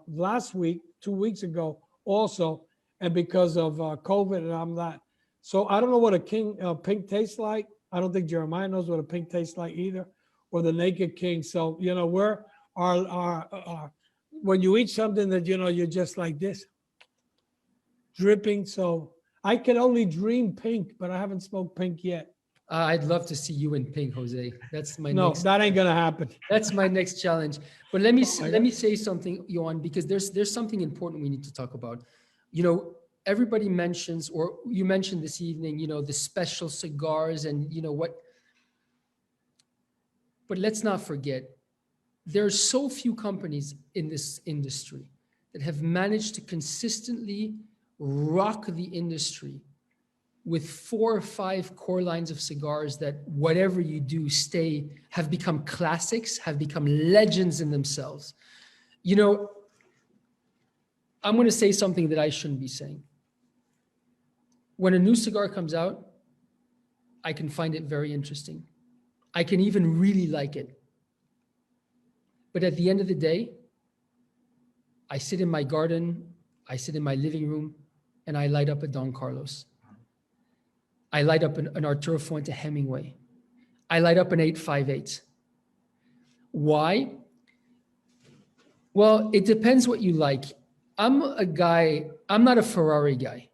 S2: last week, 2 weeks ago also. And because of COVID, and I'm not. So I don't know what a pink tastes like. I don't think Jeremiah knows what a pink tastes like either, or the Naked King. So, we're when you eat something that, you're just like this, dripping. So I can only dream pink, but I haven't smoked pink yet.
S3: I'd love to see you in pink, Jose. That's my
S2: No, that ain't gonna happen.
S3: That's my next challenge. But let me say something, Johan, because there's something important we need to talk about. Everybody mentions, or you mentioned this evening, the special cigars and what. But let's not forget, there are so few companies in this industry that have managed to consistently rock the industry with 4 or 5 core lines of cigars that whatever you do have become classics, have become legends in themselves. I'm going to say something that I shouldn't be saying. When a new cigar comes out, I can find it very interesting. I can even really like it. But at the end of the day, I sit in my garden, I sit in my living room, and I light up a Don Carlos. I light up an Arturo Fuente Hemingway. I light up an 858. Why? Well, it depends what you like. I'm not a Ferrari guy.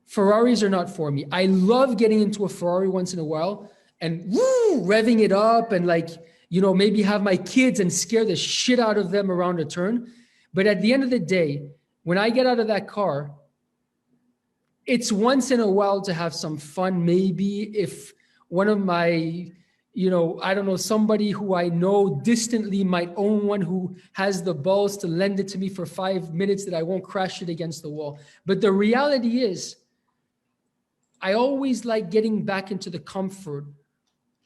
S3: Ferraris are not for me. I love getting into a Ferrari once in a while and revving it up and maybe have my kids and scare the shit out of them around a turn. But at the end of the day, when I get out of that car, it's once in a while to have some fun. Maybe if one of my, somebody who I know distantly might own one who has the balls to lend it to me for 5 minutes, that I won't crash it against the wall. But the reality is, I always like getting back into the comfort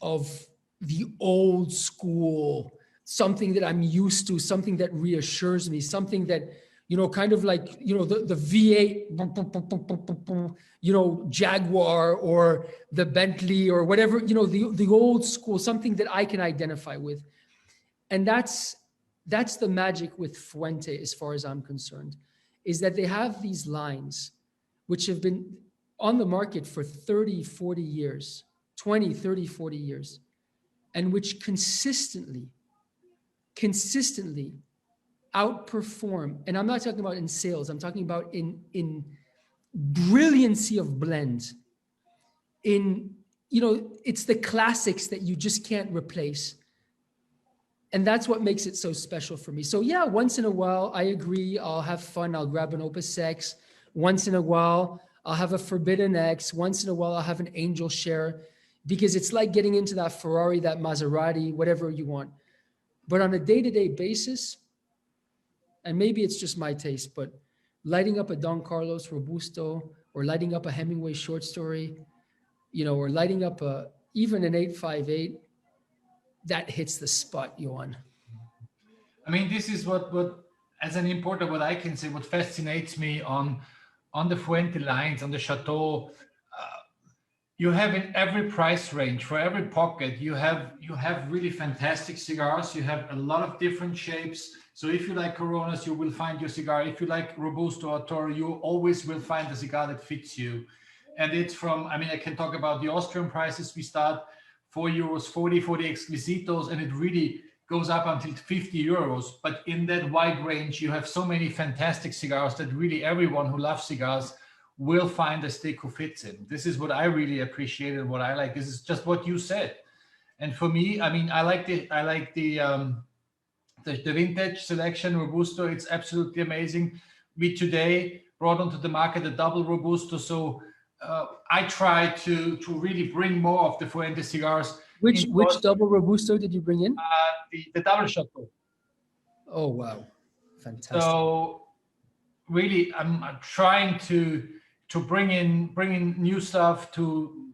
S3: of the old school, something that I'm used to, something that reassures me, something that kind of like, the V8, Jaguar or the Bentley or whatever, the old school, something that I can identify with. And that's the magic with Fuente, as far as I'm concerned, is that they have these lines which have been on the market for 30, 40 years, 20, 30, 40 years, and which consistently outperform. And I'm not talking about in sales, I'm talking about in brilliancy of blend. It's the classics that you just can't replace. And that's what makes it so special for me. So yeah, once in a while, I agree, I'll have fun, I'll grab an Opus X. Once in a while, I'll have a Forbidden X. Once in a while, I'll have an Angel Share, because it's like getting into that Ferrari, that Maserati, whatever you want. But on a day-to-day basis, and maybe it's just my taste, but lighting up a Don Carlos Robusto, or lighting up a Hemingway short story, or lighting up even an 858, that hits the spot, Johan.
S1: I mean, this is what as an importer, what I can say, what fascinates me on the Fuente lines, on the Chateau, you have in every price range, for every pocket, you have really fantastic cigars. You have a lot of different shapes. So if you like Coronas, you will find your cigar. If you like Robusto or Toro, you always will find a cigar that fits you. And it's from, I can talk about the Austrian prices. We start €4.40 for the Exquisitos, and it really goes up until 50 euros. But in that wide range, you have so many fantastic cigars that really everyone who loves cigars will find a stick who fits in. This is what I really appreciate and what I like. This is just what you said. And for me, I like the vintage selection Robusto. It's absolutely amazing. We today brought onto the market a double Robusto. So I try to really bring more of the Fuente cigars.
S3: Which double Robusto did you bring in?
S1: The double Chateau.
S3: Oh, wow. Fantastic.
S1: So really, I'm trying to bring in new stuff, to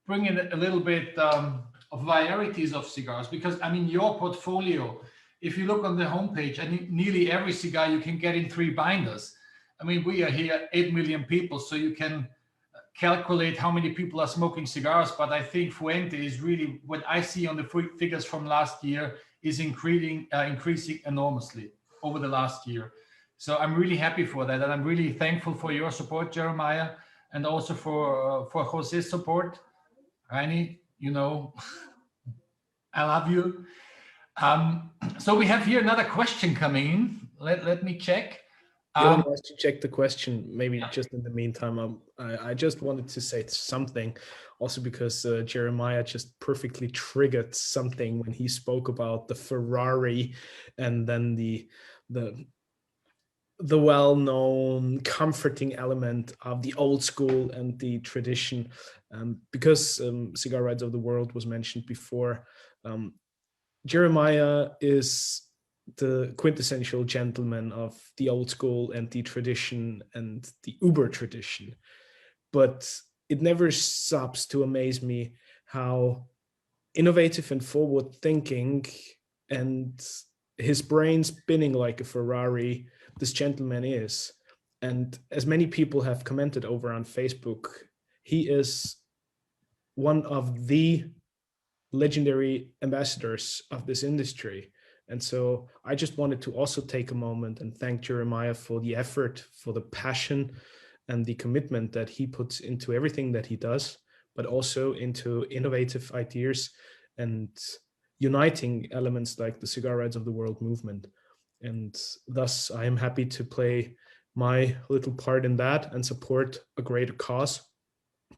S1: bring in a little bit of varieties of cigars, because your portfolio, if you look on the homepage, nearly every cigar you can get in 3 binders. We are here 8 million people, so you can calculate how many people are smoking cigars. But I think Fuente is really, what I see on the figures from last year, is increasing enormously over the last year. So I'm really happy for that, and I'm really thankful for your support, Jeremiah, and also for Jose's support. Reini, I love you. So we have here another question coming in. Let me check.
S4: Johan wants to check the question. Maybe just in the meantime, I just wanted to say something, also because Jeremiah just perfectly triggered something when he spoke about the Ferrari, and then the well-known comforting element of the old school and the tradition. Because Cigar Rides of the World was mentioned before, Jeremiah is the quintessential gentleman of the old school and the tradition and the Uber tradition. But it never stops to amaze me how innovative and forward thinking and his brain spinning like a Ferrari this gentleman is. And as many people have commented over on Facebook, he is one of the legendary ambassadors of this industry. And so I just wanted to also take a moment and thank Jeremiah for the effort, for the passion and the commitment that he puts into everything that he does, but also into innovative ideas and uniting elements like the Cigar Rides of the World movement. And thus I am happy to play my little part in that and support a greater cause.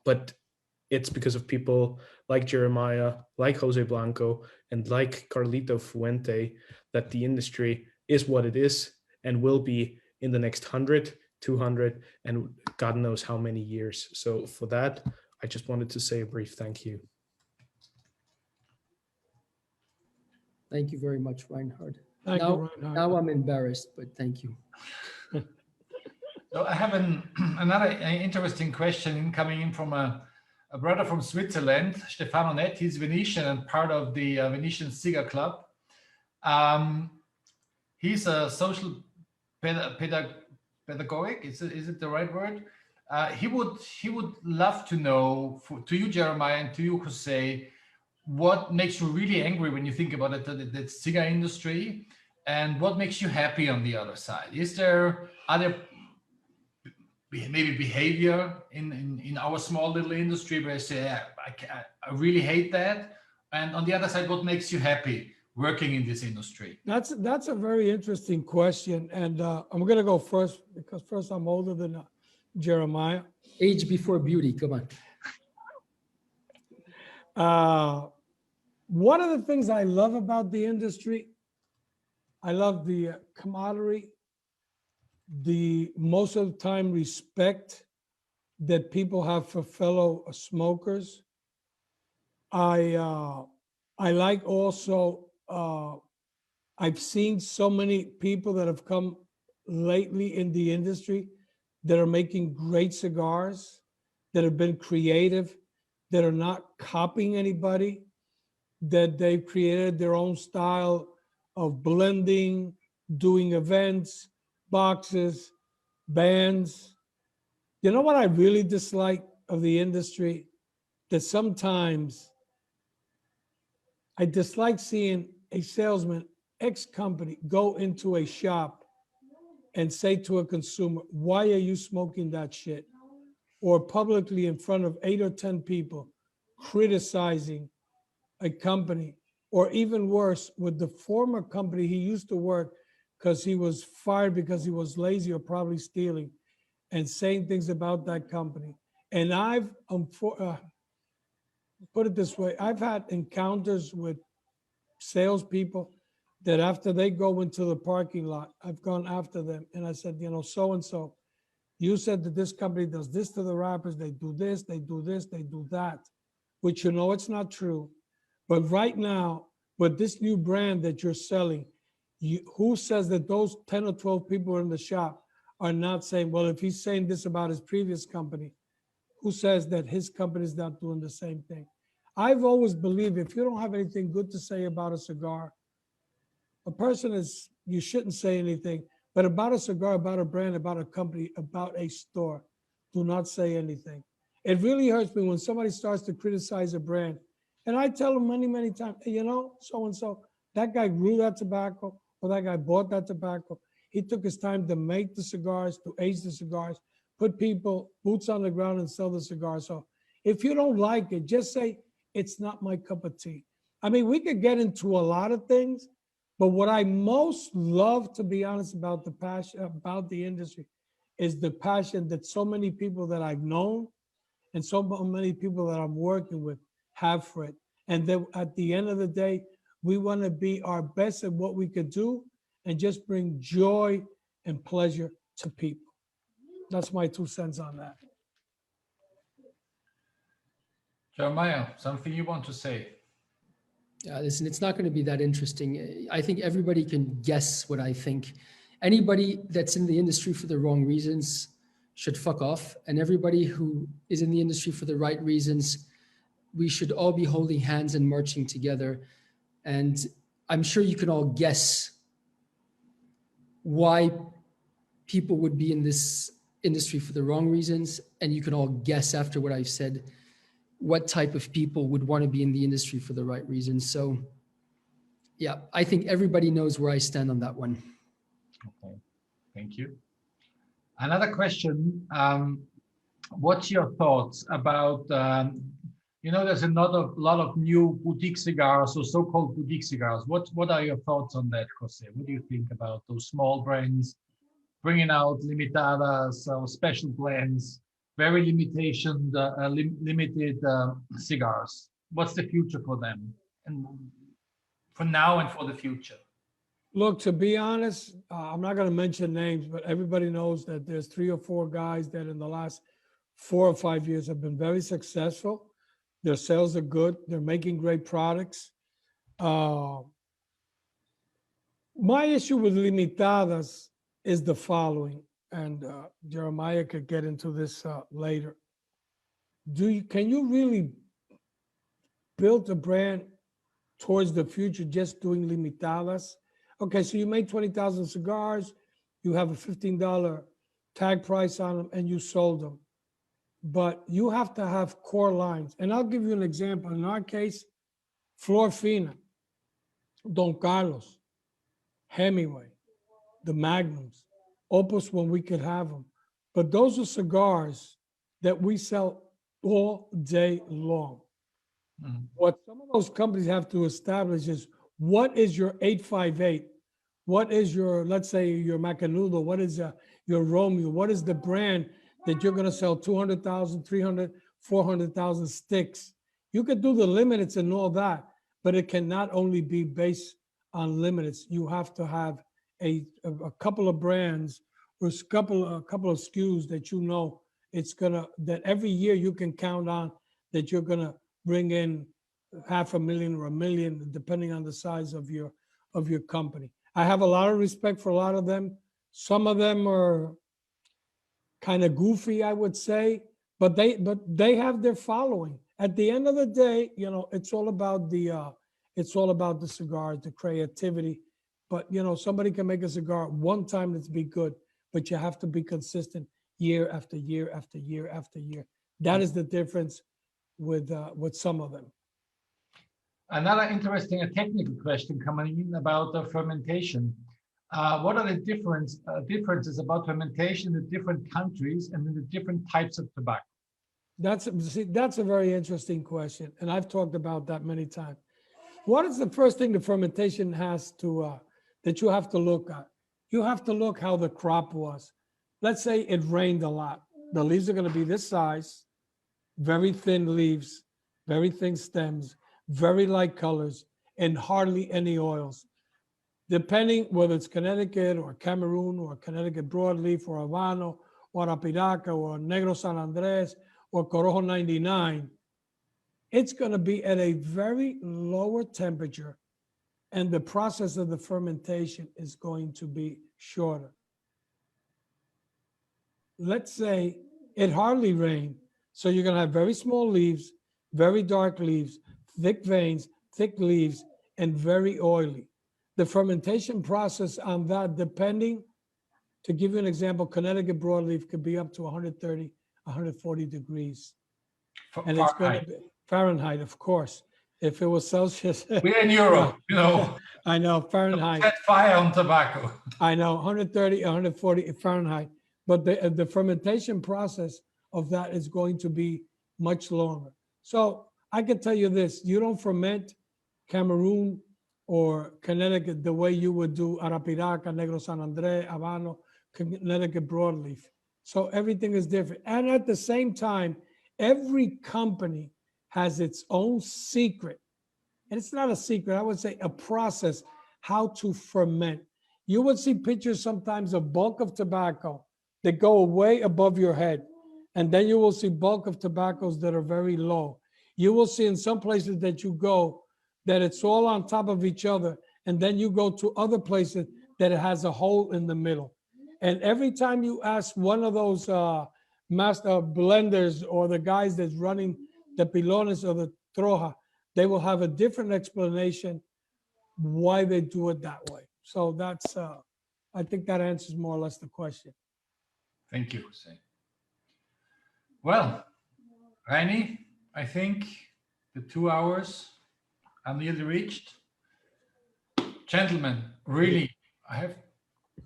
S4: But it's because of people like Jeremiah, like Jose Blanco, and like Carlito Fuente that the industry is what it is and will be in the next 100, 200, and God knows how many years. So for that, I just wanted to say a brief thank you.
S3: Thank you very much, Reinhard.
S2: Thank you, Reinhard.
S3: Now I'm embarrassed, but thank you.
S1: So I have another interesting question coming in from a brother from Switzerland, Stefano Net. He's Venetian and part of the Venetian Cigar Club. He's a social pedagogic. Is it the right word? He would love to know, to you, Jeremiah, and to you, Jose, what makes you really angry when you think about it, the cigar industry, and what makes you happy on the other side? Is there other maybe behavior in our small little industry where you say, yeah, I really hate that, and on the other side, what makes you happy working in this industry?
S2: That's a very interesting question, and I'm going to go first because first I'm older than Jeremiah.
S3: Age before beauty, come
S2: on. One of the things I love about the industry, I love the camaraderie, the most of the time respect that people have for fellow smokers. I like also, I've seen so many people that have come lately in the industry that are making great cigars, that have been creative, that are not copying anybody, that they've created their own style of blending, doing events, boxes, bands. You know what I really dislike of the industry? That sometimes I dislike seeing a salesman, ex-company, go into a shop and say to a consumer, why are you smoking that shit? Or publicly in front of 8 or 10 people criticizing a company, or even worse, with the former company he used to work because he was fired because he was lazy or probably stealing, and saying things about that company. And I've, put it this way, I've had encounters with salespeople that after they go into the parking lot, I've gone after them and I said, you know, so-and-so, you said that this company does this to the wrappers, they do this, they do this, they do that, which you know it's not true. But right now, with this new brand that you're selling, who says that those 10 or 12 people in the shop are not saying, well, if he's saying this about his previous company, who says that his company is not doing the same thing? I've always believed if you don't have anything good to say about a cigar, a person is, you shouldn't say anything, but about a cigar, about a brand, about a company, about a store, do not say anything. It really hurts me when somebody starts to criticize a brand. And I tell them many, many times, hey, you know, so-and-so, that guy grew that tobacco, or that guy bought that tobacco. He took his time to make the cigars, to age the cigars, put people, boots on the ground and sell the cigars. So if you don't like it, just say, it's not my cup of tea. I mean, we could get into a lot of things, but what I most love, to be honest, about the passion, about the industry, is the passion that so many people that I've known and so many people that I'm working with have for it. And that at the end of the day, we want to be our best at what we could do and just bring joy and pleasure to people. That's my 2 cents on that.
S1: Jeremiah, something you want to say?
S3: Listen, it's not going to be that interesting. I think everybody can guess what I think. Anybody that's in the industry for the wrong reasons should fuck off. And everybody who is in the industry for the right reasons, we should all be holding hands and marching together. And I'm sure you can all guess why people would be in this industry for the wrong reasons. And you can all guess after what I've said what type of people would want to be in the industry for the right reasons. So yeah, I think everybody knows where I stand on that one.
S1: Okay, thank you. Another question, what's your thoughts about, you know, there's a lot of new boutique cigars or so-called boutique cigars. What are your thoughts on that, Jose? What do you think about those small brands bringing out limitadas or special blends, very limited cigars? What's the future for them, and for now and for the future?
S2: Look, to be honest, I'm not going to mention names, but everybody knows that there's 3 or 4 guys that in the last 4 or 5 years have been very successful. Their sales are good. They're making great products. My issue with limitadas is the following, and Jeremiah could get into this later. Can you really build a brand towards the future just doing limitadas? Okay, so you made 20,000 cigars, you have a $15 tag price on them, and you sold them. But you have to have core lines. And I'll give you an example. In our case, Flor Fina, Don Carlos, Hemingway, the Magnums, Opus when we could have them. But those are cigars that we sell all day long. Mm-hmm. What some of those companies have to establish is, what is your 858? What is your, let's say, your Macanudo? What is your Romeo? What is the brand that you're going to sell 200,000, 300, 400,000 sticks? You could do the limiteds and all that, but it cannot only be based on limiteds. You have to have a couple of brands or a couple of SKUs that you know that every year you can count on, that you're gonna bring in $500,000 or $1 million, depending on the size of your company. I have a lot of respect for a lot of them. Some of them are kind of goofy, I would say, but they have their following. At the end of the day, you know, it's all about the cigar, the creativity. But you know, somebody can make a cigar one time that's be good, but you have to be consistent year after year after year after year. That is the difference with some of them.
S1: Another interesting technical question coming in about the fermentation. What are the differences about fermentation in different countries and in the different types of tobacco?
S2: That's a very interesting question, and I've talked about that many times. What is the first thing the fermentation has to that you have to look at? You have to look how the crop was. Let's say it rained a lot. The leaves are going to be this size, very thin leaves, very thin stems, very light colors, and hardly any oils. Depending whether it's Connecticut or Cameroon or Connecticut broadleaf or Habano or Arapiraca or Negro San Andres or Corojo 99, it's going to be at a very lower temperature, and the process of the fermentation is going to be shorter. Let's say it hardly rained, so you're going to have very small leaves, very dark leaves, thick veins, thick leaves, and very oily. The fermentation process on that, depending, to give you an example, Connecticut broadleaf could be up to 130, 140 degrees. And it's going to be Fahrenheit, of course. If it was Celsius.
S1: We're in Europe, you know.
S2: I know, Fahrenheit.
S1: Set fire on tobacco.
S2: I know, 130, 140 Fahrenheit. But the fermentation process of that is going to be much longer. So I can tell you this, you don't ferment Cameroon or Connecticut the way you would do Arapiraca, Negro San Andres, Habano, Connecticut broadleaf. So everything is different. And at the same time, every company has its own secret. And it's not a secret, I would say a process, how to ferment. You would see pictures sometimes of bulk of tobacco that go way above your head. And then you will see bulk of tobaccos that are very low. You will see in some places that you go that it's all on top of each other. And then you go to other places that it has a hole in the middle. And every time you ask one of those master blenders or the guys that's running the pilones or the troja, they will have a different explanation why they do it that way. So that's, I think that answers more or less the question.
S1: Thank you, Jose. Well, Reini, I think the 2 hours are nearly reached. Gentlemen, really, I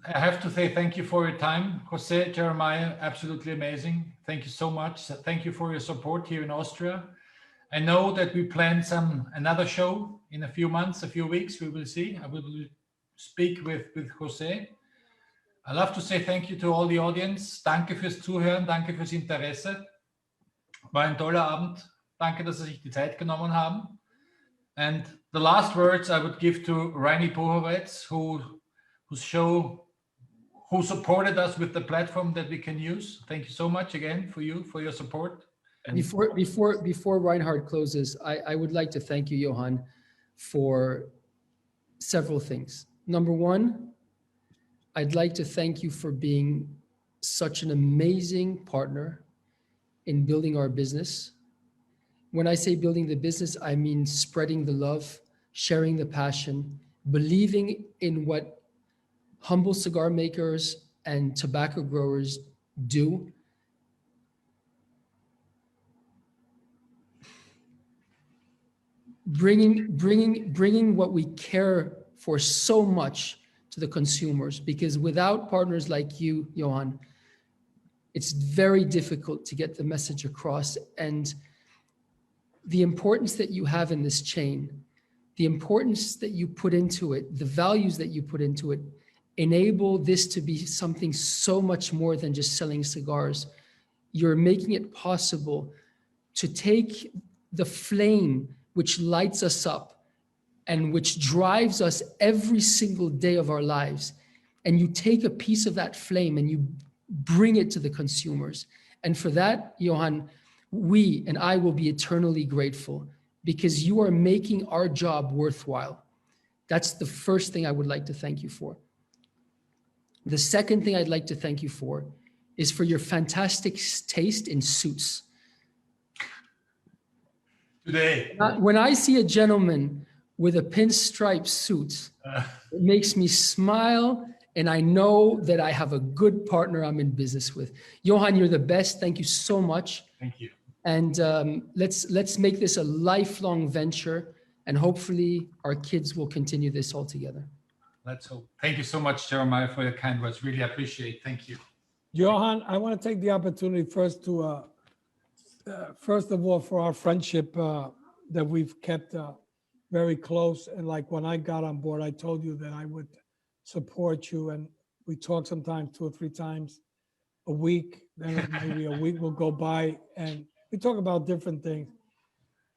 S1: have to say thank you for your time. Jose, Jeremiah, absolutely amazing. Thank you so much. Thank you for your support here in Austria. I know that we planned another show in a few months, a few weeks, we will see. I will speak with Jose. I love to say thank you to all the audience. Danke fürs Zuhören, danke fürs Interesse. War ein toller Abend. Danke, dass Sie sich die Zeit genommen haben. And the last words I would give to Reini Puhovec, who supported us with the platform that we can use. Thank you so much again for your support.
S3: And before Reinhard closes, I would like to thank you, Johan, for several things. Number one, I'd like to thank you for being such an amazing partner in building our business. When I say building the business, I mean spreading the love, sharing the passion, believing in what humble cigar makers and tobacco growers do. Bringing what we care for so much to the consumers, because without partners like you, Johan, it's very difficult to get the message across. And the importance that you have in this chain, the importance that you put into it, the values that you put into it, enable this to be something so much more than just selling cigars. You're making it possible to take the flame which lights us up and which drives us every single day of our lives, and you take a piece of that flame and you bring it to the consumers. And for that, Johan, we and I will be eternally grateful, because you are making our job worthwhile. That's the first thing I would like to thank you for. The second thing I'd like to thank you for is for your fantastic taste in suits.
S1: Today.
S3: When I see a gentleman with a pinstripe suit, it makes me smile, and I know that I have a good partner I'm in business with. Johan, you're the best. Thank you so much.
S1: Thank you.
S3: And let's make this a lifelong venture, and hopefully our kids will continue this all together.
S1: Let's hope. Thank you so much, Jeremiah, for your kind words. Really appreciate. Thank you.
S2: Johan, I want to take the opportunity first to, first of all, for our friendship that we've kept very close. And like when I got on board, I told you that I would support you, and we talk sometimes 2 or 3 times a week. Then maybe a week will go by and we talk about different things.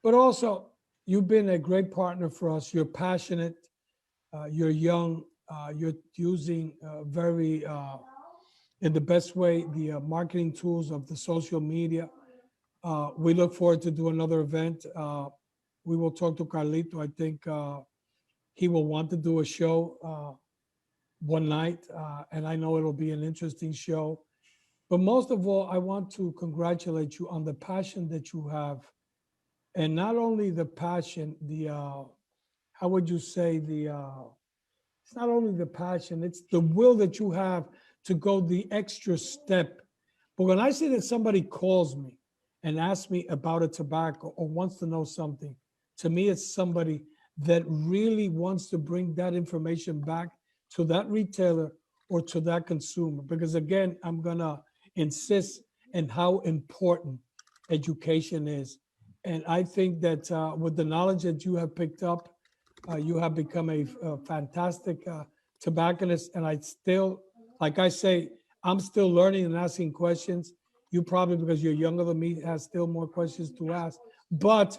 S2: But also, you've been a great partner for us. You're passionate, you're young, you're using very, in the best way, the marketing tools of the social media. We look forward to do another event. We will talk to Carlito. I think he will want to do a show one night, and I know it'll be an interesting show. But most of all, I want to congratulate you on the passion that you have. And not only the passion, the, how would you say, it's not only the passion, it's the will that you have to go the extra step. But when I say that somebody calls me and asks me about a tobacco or wants to know something, to me, it's somebody that really wants to bring that information back to that retailer or to that consumer. Because again, I'm gonna insist on how important education is. And I think that with the knowledge that you have picked up, you have become a fantastic tobacconist. And I still, like I say, I'm still learning and asking questions. You probably, because you're younger than me, have still more questions to ask. But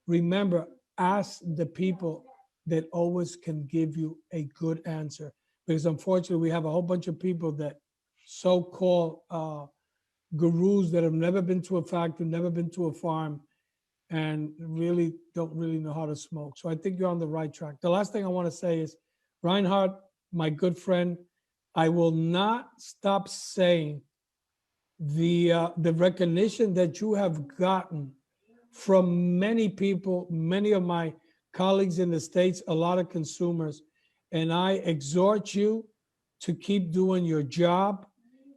S2: remember, ask the people that always can give you a good answer. Because unfortunately, we have a whole bunch of people that so-called gurus that have never been to a factory, never been to a farm, and really don't really know how to smoke. So I think you're on the right track. The last thing I want to say is, Reinhard, my good friend, I will not stop saying the recognition that you have gotten from many people, many of my colleagues in the States, a lot of consumers, and I exhort you to keep doing your job.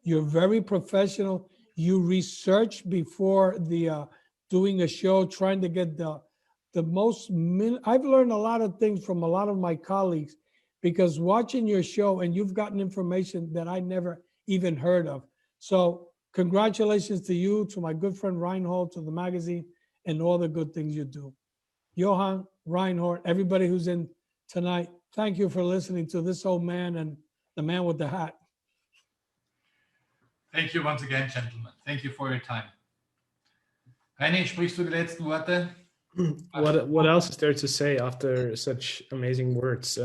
S2: You're very professional. You research before the doing a show, trying to get the most. I've learned a lot of things from a lot of my colleagues because watching your show, and you've gotten information that I never even heard of. So congratulations to you, to my good friend Reinhold, to the magazine, and all the good things you do. Johan, Reinhold, everybody who's in tonight, thank you for listening to this old man and the man with the hat.
S1: Thank you once again, gentlemen. Thank you for your time. Reini, sprichst du die letzten Worte?
S4: What else is there to say after such amazing words?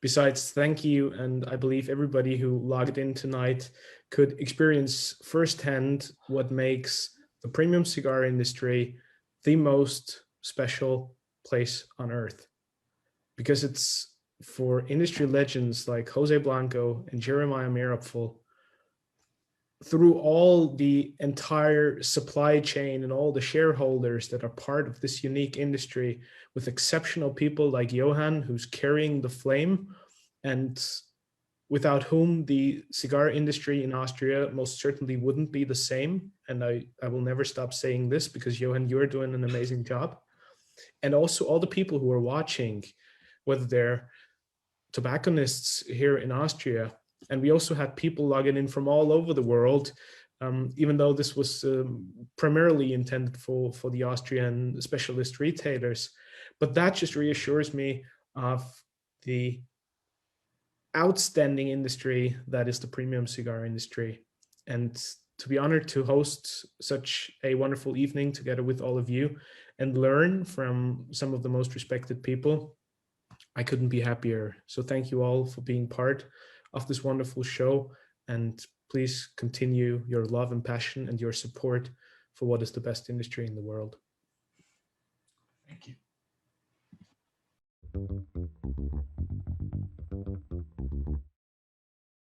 S4: Besides thank you, and I believe everybody who logged in tonight could experience firsthand what makes the premium cigar industry the most special place on earth. Because it's for industry legends like Jose Blanco and Jeremiah Meerapfel, through all the entire supply chain and all the shareholders that are part of this unique industry, with exceptional people like Johan, who's carrying the flame, and without whom the cigar industry in Austria most certainly wouldn't be the same. And I will never stop saying this, because Johan, you're doing an amazing job. And also all the people who are watching, whether they're tobacconists here in Austria. And we also had people logging in from all over the world, even though this was primarily intended for the Austrian specialist retailers. But that just reassures me of the outstanding industry that is the premium cigar industry. And to be honored to host such a wonderful evening together with all of you and learn from some of the most respected people, I couldn't be happier. So thank you all for being part of this wonderful show, and please continue your love and passion and your support for what is the best industry in the world.
S1: Thank you.